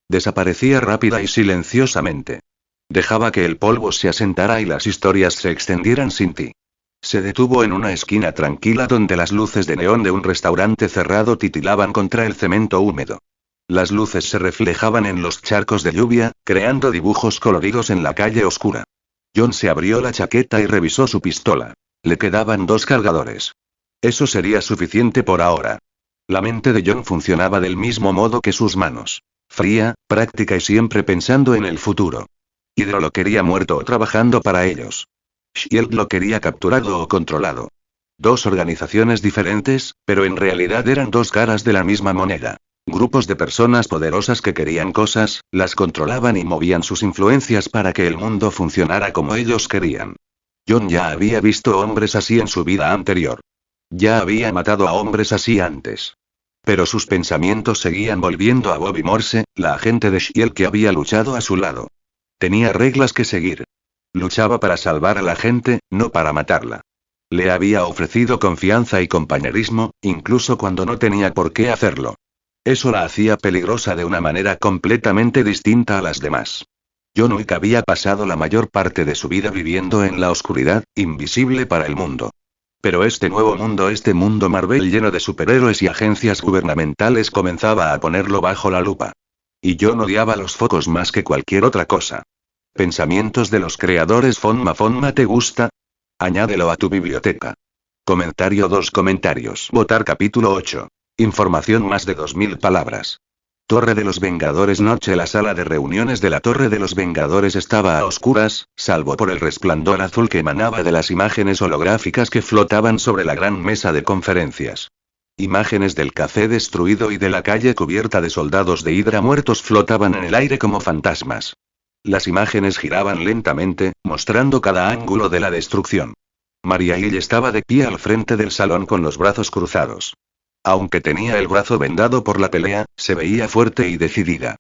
Desaparecía rápida y silenciosamente. Dejaba que el polvo se asentara y las historias se extendieran sin ti. Se detuvo en una esquina tranquila donde las luces de neón de un restaurante cerrado titilaban contra el cemento húmedo. Las luces se reflejaban en los charcos de lluvia, creando dibujos coloridos en la calle oscura. John se abrió la chaqueta y revisó su pistola. Le quedaban 2 cargadores. Eso sería suficiente por ahora. La mente de John funcionaba del mismo modo que sus manos. Fría, práctica y siempre pensando en el futuro. Hydra lo quería muerto o trabajando para ellos. Shield lo quería capturado o controlado. 2 organizaciones diferentes, pero en realidad eran 2 caras de la misma moneda. Grupos de personas poderosas que querían cosas, las controlaban y movían sus influencias para que el mundo funcionara como ellos querían. John ya había visto hombres así en su vida anterior. Ya había matado a hombres así antes. Pero sus pensamientos seguían volviendo a Bobby Morse, la agente de Shield que había luchado a su lado. Tenía reglas que seguir. Luchaba para salvar a la gente, no para matarla. Le había ofrecido confianza y compañerismo, incluso cuando no tenía por qué hacerlo. Eso la hacía peligrosa de una manera completamente distinta a las demás. John Wick había pasado la mayor parte de su vida viviendo en la oscuridad, invisible para el mundo. Pero este nuevo mundo, este mundo Marvel lleno de superhéroes y agencias gubernamentales comenzaba a ponerlo bajo la lupa. Y John odiaba los focos más que cualquier otra cosa. Pensamientos de los creadores Fonma ¿te gusta? Añádelo a tu biblioteca. Comentario 2 comentarios. Votar capítulo 8. Información más de 2000 palabras. Torre de los Vengadores. Noche. La sala de reuniones de la Torre de los Vengadores estaba a oscuras, salvo por el resplandor azul que emanaba de las imágenes holográficas que flotaban sobre la gran mesa de conferencias. Imágenes del café destruido y de la calle cubierta de soldados de Hydra muertos flotaban en el aire como fantasmas. Las imágenes giraban lentamente, mostrando cada ángulo de la destrucción. Maria Hill estaba de pie al frente del salón con los brazos cruzados. Aunque tenía el brazo vendado por la pelea, se veía fuerte y decidida.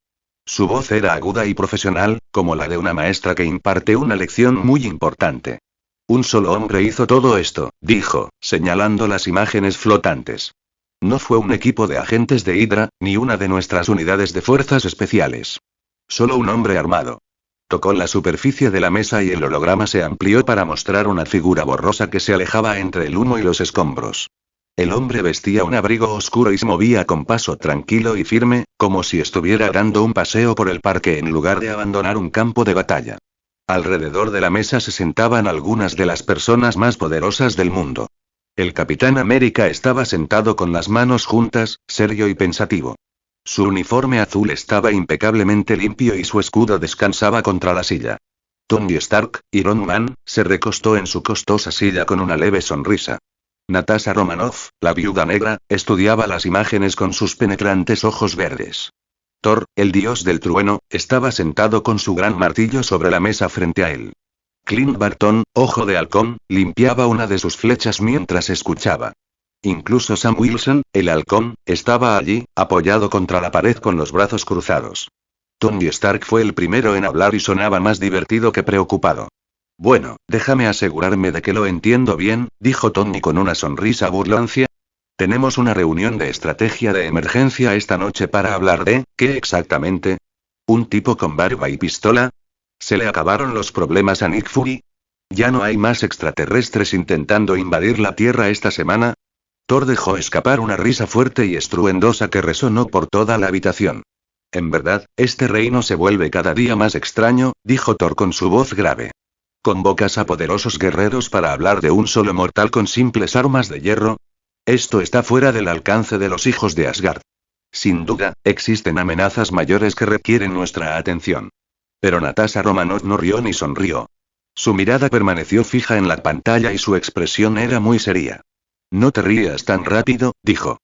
Su voz era aguda y profesional, como la de una maestra que imparte una lección muy importante. Un solo hombre hizo todo esto, dijo, señalando las imágenes flotantes. No fue un equipo de agentes de Hydra, ni una de nuestras unidades de fuerzas especiales. Solo un hombre armado. Tocó la superficie de la mesa y el holograma se amplió para mostrar una figura borrosa que se alejaba entre el humo y los escombros. El hombre vestía un abrigo oscuro y se movía con paso tranquilo y firme, como si estuviera dando un paseo por el parque en lugar de abandonar un campo de batalla. Alrededor de la mesa se sentaban algunas de las personas más poderosas del mundo. El Capitán América estaba sentado con las manos juntas, serio y pensativo. Su uniforme azul estaba impecablemente limpio y su escudo descansaba contra la silla. Tony Stark, Iron Man, se recostó en su costosa silla con una leve sonrisa. Natasha Romanoff, la viuda negra, estudiaba las imágenes con sus penetrantes ojos verdes. Thor, el dios del trueno, estaba sentado con su gran martillo sobre la mesa frente a él. Clint Barton, ojo de halcón, limpiaba una de sus flechas mientras escuchaba. Incluso Sam Wilson, el halcón, estaba allí, apoyado contra la pared con los brazos cruzados. Tony Stark fue el primero en hablar y sonaba más divertido que preocupado. Bueno, déjame asegurarme de que lo entiendo bien, dijo Tony con una sonrisa burloncia. Tenemos una reunión de estrategia de emergencia esta noche para hablar de, ¿qué exactamente? ¿Un tipo con barba y pistola? ¿Se le acabaron los problemas a Nick Fury? ¿Ya no hay más extraterrestres intentando invadir la Tierra esta semana? Thor dejó escapar una risa fuerte y estruendosa que resonó por toda la habitación. En verdad, este reino se vuelve cada día más extraño, dijo Thor con su voz grave. ¿Convocas a poderosos guerreros para hablar de un solo mortal con simples armas de hierro? Esto está fuera del alcance de los hijos de Asgard. Sin duda, existen amenazas mayores que requieren nuestra atención. Pero Natasha Romanoff no rió ni sonrió. Su mirada permaneció fija en la pantalla y su expresión era muy seria. No te rías tan rápido, dijo.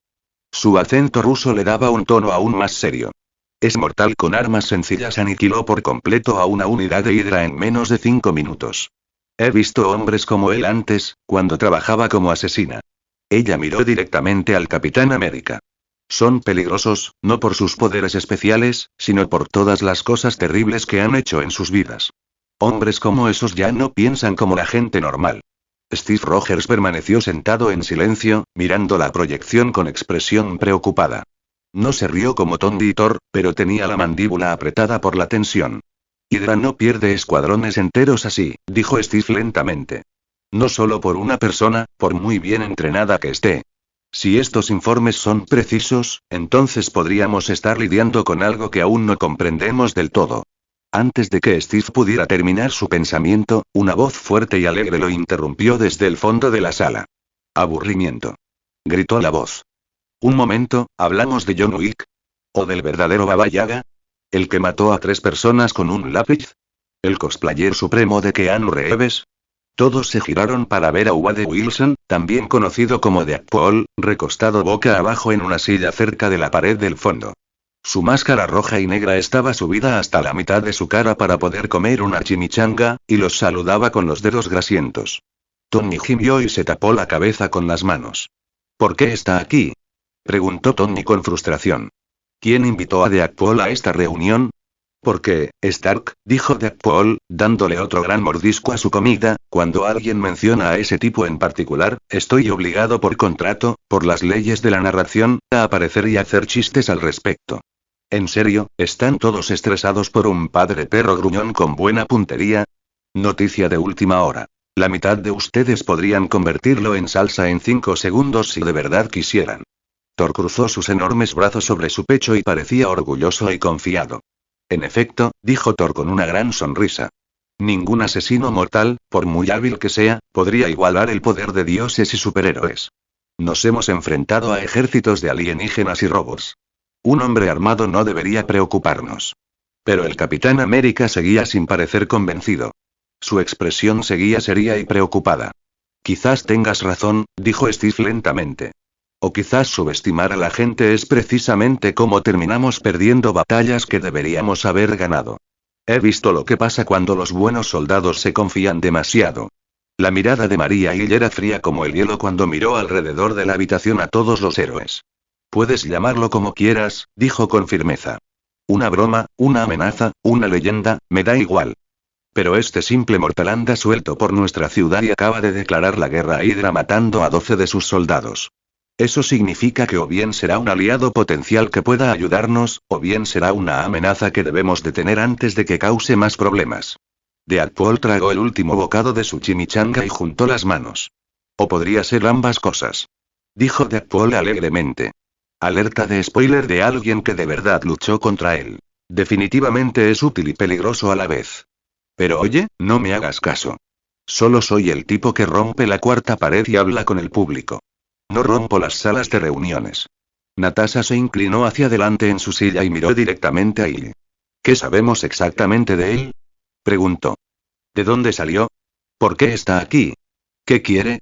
Su acento ruso le daba un tono aún más serio. Es mortal con armas sencillas, aniquiló por completo a una unidad de Hydra en menos de 5 minutos. He visto hombres como él antes, cuando trabajaba como asesina. Ella miró directamente al Capitán América. Son peligrosos, no por sus poderes especiales, sino por todas las cosas terribles que han hecho en sus vidas. Hombres como esos ya no piensan como la gente normal. Steve Rogers permaneció sentado en silencio, mirando la proyección con expresión preocupada. No se rió como Tony y Thor, pero tenía la mandíbula apretada por la tensión. Hydra no pierde escuadrones enteros así, dijo Steve lentamente. No solo por una persona, por muy bien entrenada que esté. Si estos informes son precisos, entonces podríamos estar lidiando con algo que aún no comprendemos del todo. Antes de que Steve pudiera terminar su pensamiento, una voz fuerte y alegre lo interrumpió desde el fondo de la sala. Aburrimiento. Gritó la voz. Un momento, ¿hablamos de John Wick? ¿O del verdadero Baba Yaga? ¿El que mató a 3 personas con un lápiz? ¿El cosplayer supremo de Keanu Reeves? Todos se giraron para ver a Wade Wilson, también conocido como Deadpool, recostado boca abajo en una silla cerca de la pared del fondo. Su máscara roja y negra estaba subida hasta la mitad de su cara para poder comer una chimichanga, y los saludaba con los dedos grasientos. Tony gimió y se tapó la cabeza con las manos. ¿Por qué está aquí?, preguntó Tony con frustración. ¿Quién invitó a Deadpool a esta reunión? Porque, Stark, dijo Deadpool, dándole otro gran mordisco a su comida, cuando alguien menciona a ese tipo en particular, estoy obligado por contrato, por las leyes de la narración, a aparecer y hacer chistes al respecto. ¿En serio, están todos estresados por un padre perro gruñón con buena puntería? Noticia de última hora. La mitad de ustedes podrían convertirlo en salsa en 5 segundos si de verdad quisieran. Thor cruzó sus enormes brazos sobre su pecho y parecía orgulloso y confiado. En efecto, dijo Thor con una gran sonrisa. Ningún asesino mortal, por muy hábil que sea, podría igualar el poder de dioses y superhéroes. Nos hemos enfrentado a ejércitos de alienígenas y robots. Un hombre armado no debería preocuparnos. Pero el Capitán América seguía sin parecer convencido. Su expresión seguía seria y preocupada. Quizás tengas razón, dijo Steve lentamente. O quizás subestimar a la gente es precisamente cómo terminamos perdiendo batallas que deberíamos haber ganado. He visto lo que pasa cuando los buenos soldados se confían demasiado. La mirada de Maria Hill era fría como el hielo cuando miró alrededor de la habitación a todos los héroes. Puedes llamarlo como quieras, dijo con firmeza. Una broma, una amenaza, una leyenda, me da igual. Pero este simple mortal anda suelto por nuestra ciudad y acaba de declarar la guerra a Hydra matando a 12 de sus soldados. Eso significa que o bien será un aliado potencial que pueda ayudarnos, o bien será una amenaza que debemos detener antes de que cause más problemas. Deadpool tragó el último bocado de su chimichanga y juntó las manos. O podría ser ambas cosas. Dijo Deadpool alegremente. Alerta de spoiler de alguien que de verdad luchó contra él. Definitivamente es útil y peligroso a la vez. Pero oye, no me hagas caso. Solo soy el tipo que rompe la cuarta pared y habla con el público. No rompo las salas de reuniones. Natasha se inclinó hacia adelante en su silla y miró directamente a Hill. ¿Qué sabemos exactamente de él?, preguntó. ¿De dónde salió? ¿Por qué está aquí? ¿Qué quiere?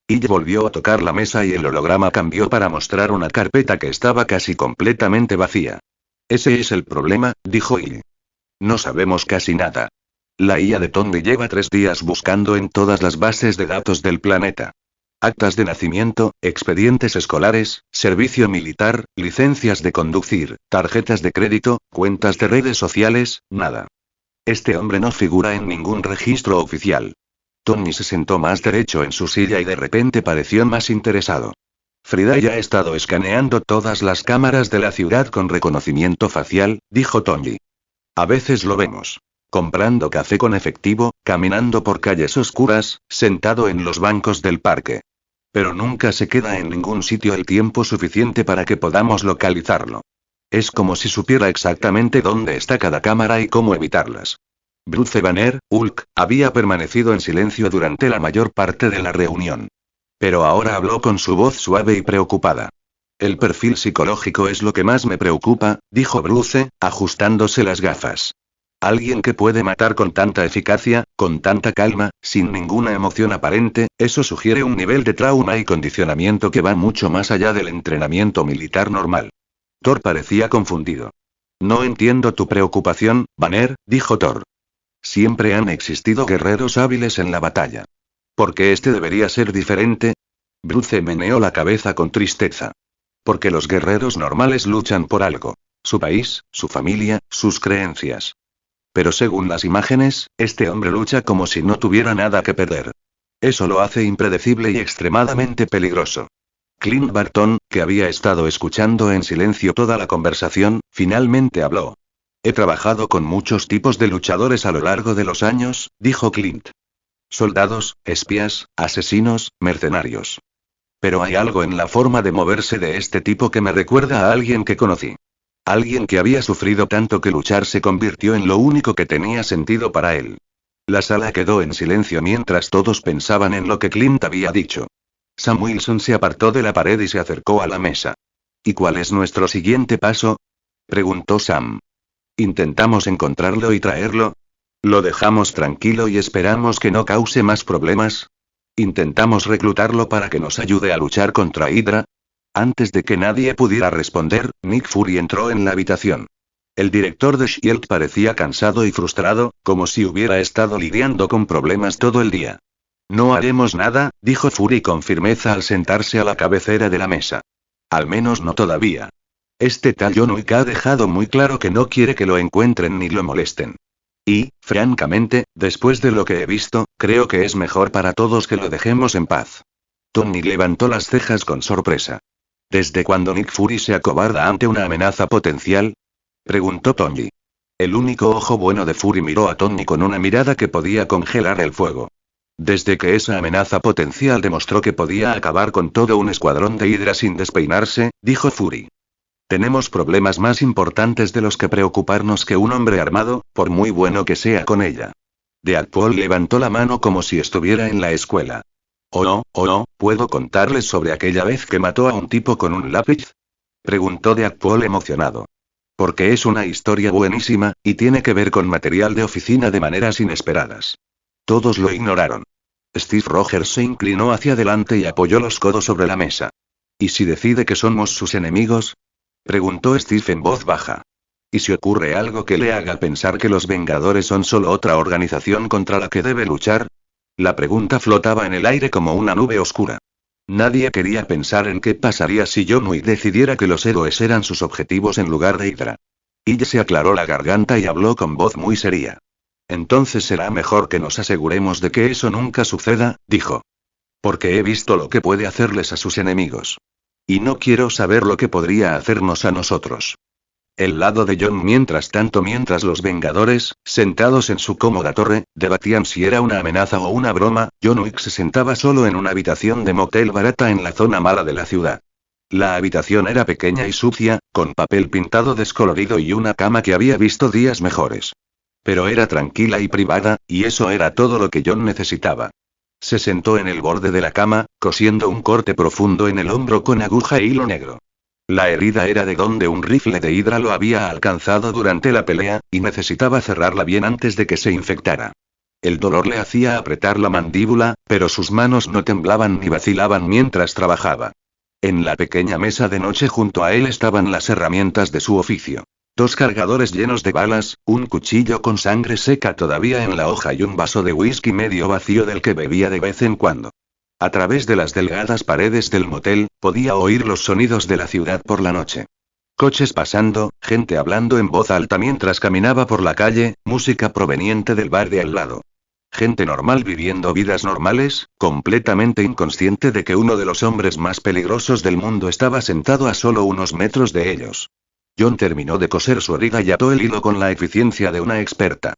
Hill volvió a tocar la mesa y el holograma cambió para mostrar una carpeta que estaba casi completamente vacía. Ese es el problema, dijo Hill. No sabemos casi nada. La IA de Tony lleva 3 días buscando en todas las bases de datos del planeta. Actas de nacimiento, expedientes escolares, servicio militar, licencias de conducir, tarjetas de crédito, cuentas de redes sociales, nada. Este hombre no figura en ningún registro oficial. Tony se sentó más derecho en su silla y de repente pareció más interesado. Frida ya ha estado escaneando todas las cámaras de la ciudad con reconocimiento facial, dijo Tony. A veces lo vemos. Comprando café con efectivo, caminando por calles oscuras, sentado en los bancos del parque. Pero nunca se queda en ningún sitio el tiempo suficiente para que podamos localizarlo. Es como si supiera exactamente dónde está cada cámara y cómo evitarlas. Bruce Banner, Hulk, había permanecido en silencio durante la mayor parte de la reunión. Pero ahora habló con su voz suave y preocupada. El perfil psicológico es lo que más me preocupa, dijo Bruce, ajustándose las gafas. Alguien que puede matar con tanta eficacia, con tanta calma, sin ninguna emoción aparente, eso sugiere un nivel de trauma y condicionamiento que va mucho más allá del entrenamiento militar normal. Thor parecía confundido. No entiendo tu preocupación, Banner, dijo Thor. Siempre han existido guerreros hábiles en la batalla. ¿Por qué este debería ser diferente? Bruce meneó la cabeza con tristeza. Porque los guerreros normales luchan por algo. Su país, su familia, sus creencias. Pero según las imágenes, este hombre lucha como si no tuviera nada que perder. Eso lo hace impredecible y extremadamente peligroso. Clint Barton, que había estado escuchando en silencio toda la conversación, finalmente habló. He trabajado con muchos tipos de luchadores a lo largo de los años, dijo Clint. Soldados, espías, asesinos, mercenarios. Pero hay algo en la forma de moverse de este tipo que me recuerda a alguien que conocí. Alguien que había sufrido tanto que luchar se convirtió en lo único que tenía sentido para él. La sala quedó en silencio mientras todos pensaban en lo que Clint había dicho. Sam Wilson se apartó de la pared y se acercó a la mesa. ¿Y cuál es nuestro siguiente paso? Preguntó Sam. ¿Intentamos encontrarlo y traerlo? ¿Lo dejamos tranquilo y esperamos que no cause más problemas? ¿Intentamos reclutarlo para que nos ayude a luchar contra Hydra? Antes de que nadie pudiera responder, Nick Fury entró en la habitación. El director de S.H.I.E.L.D. parecía cansado y frustrado, como si hubiera estado lidiando con problemas todo el día. No haremos nada, dijo Fury con firmeza al sentarse a la cabecera de la mesa. Al menos no todavía. Este tal John Wick ha dejado muy claro que no quiere que lo encuentren ni lo molesten. Y, francamente, después de lo que he visto, creo que es mejor para todos que lo dejemos en paz. Tony levantó las cejas con sorpresa. ¿Desde cuándo Nick Fury se acobarda ante una amenaza potencial? Preguntó Tony. El único ojo bueno de Fury miró a Tony con una mirada que podía congelar el fuego. Desde que esa amenaza potencial demostró que podía acabar con todo un escuadrón de Hydra sin despeinarse, dijo Fury. Tenemos problemas más importantes de los que preocuparnos que un hombre armado, por muy bueno que sea con ella. Deadpool levantó la mano como si estuviera en la escuela. Oh no, ¿puedo contarles sobre aquella vez que mató a un tipo con un lápiz? Preguntó Deadpool emocionado. Porque es una historia buenísima, y tiene que ver con material de oficina de maneras inesperadas. Todos lo ignoraron. Steve Rogers se inclinó hacia adelante y apoyó los codos sobre la mesa. ¿Y si decide que somos sus enemigos? Preguntó Steve en voz baja. ¿Y si ocurre algo que le haga pensar que los Vengadores son solo otra organización contra la que debe luchar? La pregunta flotaba en el aire como una nube oscura. Nadie quería pensar en qué pasaría si John Wick decidiera que los héroes eran sus objetivos en lugar de Hydra. Ella se aclaró la garganta y habló con voz muy seria. Entonces será mejor que nos aseguremos de que eso nunca suceda, dijo. Porque he visto lo que puede hacerles a sus enemigos. Y no quiero saber lo que podría hacernos a nosotros. El lado de John mientras los Vengadores, sentados en su cómoda torre, debatían si era una amenaza o una broma, John Wick se sentaba solo en una habitación de motel barata en la zona mala de la ciudad. La habitación era pequeña y sucia, con papel pintado descolorido y una cama que había visto días mejores. Pero era tranquila y privada, y eso era todo lo que John necesitaba. Se sentó en el borde de la cama, cosiendo un corte profundo en el hombro con aguja e hilo negro. La herida era de donde un rifle de Hydra lo había alcanzado durante la pelea, y necesitaba cerrarla bien antes de que se infectara. El dolor le hacía apretar la mandíbula, pero sus manos no temblaban ni vacilaban mientras trabajaba. En la pequeña mesa de noche junto a él estaban las herramientas de su oficio. 2 cargadores llenos de balas, un cuchillo con sangre seca todavía en la hoja y un vaso de whisky medio vacío del que bebía de vez en cuando. A través de las delgadas paredes del motel, podía oír los sonidos de la ciudad por la noche. Coches pasando, gente hablando en voz alta mientras caminaba por la calle, música proveniente del bar de al lado. Gente normal viviendo vidas normales, completamente inconsciente de que uno de los hombres más peligrosos del mundo estaba sentado a solo unos metros de ellos. John terminó de coser su herida y ató el hilo con la eficiencia de una experta.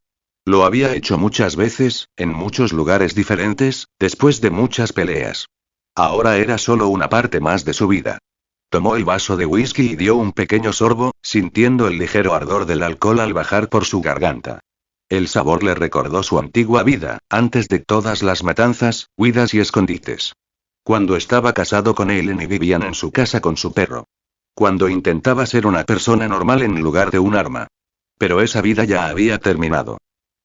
Lo había hecho muchas veces, en muchos lugares diferentes, después de muchas peleas. Ahora era solo una parte más de su vida. Tomó el vaso de whisky y dio un pequeño sorbo, sintiendo el ligero ardor del alcohol al bajar por su garganta. El sabor le recordó su antigua vida, antes de todas las matanzas, huidas y escondites. Cuando estaba casado con Ellen y vivían en su casa con su perro. Cuando intentaba ser una persona normal en lugar de un arma. Pero esa vida ya había terminado.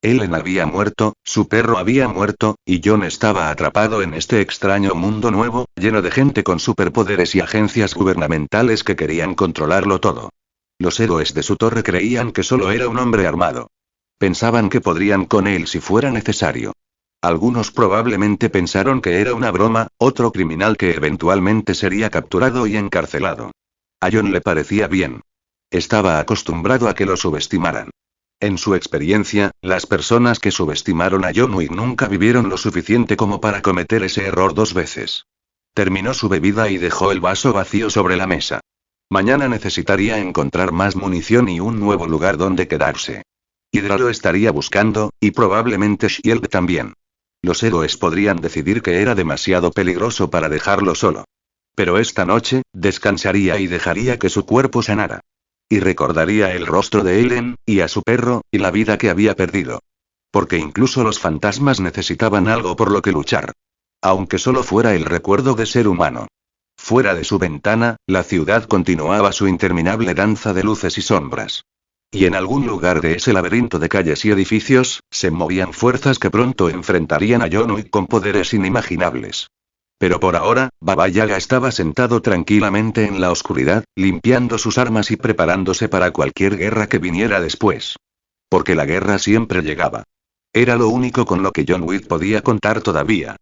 Ellen había muerto, su perro había muerto, y John estaba atrapado en este extraño mundo nuevo, lleno de gente con superpoderes y agencias gubernamentales que querían controlarlo todo. Los héroes de su torre creían que solo era un hombre armado. Pensaban que podrían con él si fuera necesario. Algunos probablemente pensaron que era una broma, otro criminal que eventualmente sería capturado y encarcelado. A John le parecía bien. Estaba acostumbrado a que lo subestimaran. En su experiencia, las personas que subestimaron a John Wick nunca vivieron lo suficiente como para cometer ese error 2 veces. Terminó su bebida y dejó el vaso vacío sobre la mesa. Mañana necesitaría encontrar más munición y un nuevo lugar donde quedarse. Hydra lo estaría buscando, y probablemente Shield también. Los héroes podrían decidir que era demasiado peligroso para dejarlo solo. Pero esta noche, descansaría y dejaría que su cuerpo sanara. Y recordaría el rostro de Ellen, y a su perro, y la vida que había perdido. Porque incluso los fantasmas necesitaban algo por lo que luchar. Aunque solo fuera el recuerdo de ser humano. Fuera de su ventana, la ciudad continuaba su interminable danza de luces y sombras. Y en algún lugar de ese laberinto de calles y edificios, se movían fuerzas que pronto enfrentarían a John Wick con poderes inimaginables. Pero por ahora, Baba Yaga estaba sentado tranquilamente en la oscuridad, limpiando sus armas y preparándose para cualquier guerra que viniera después. Porque la guerra siempre llegaba. Era lo único con lo que John Wick podía contar todavía.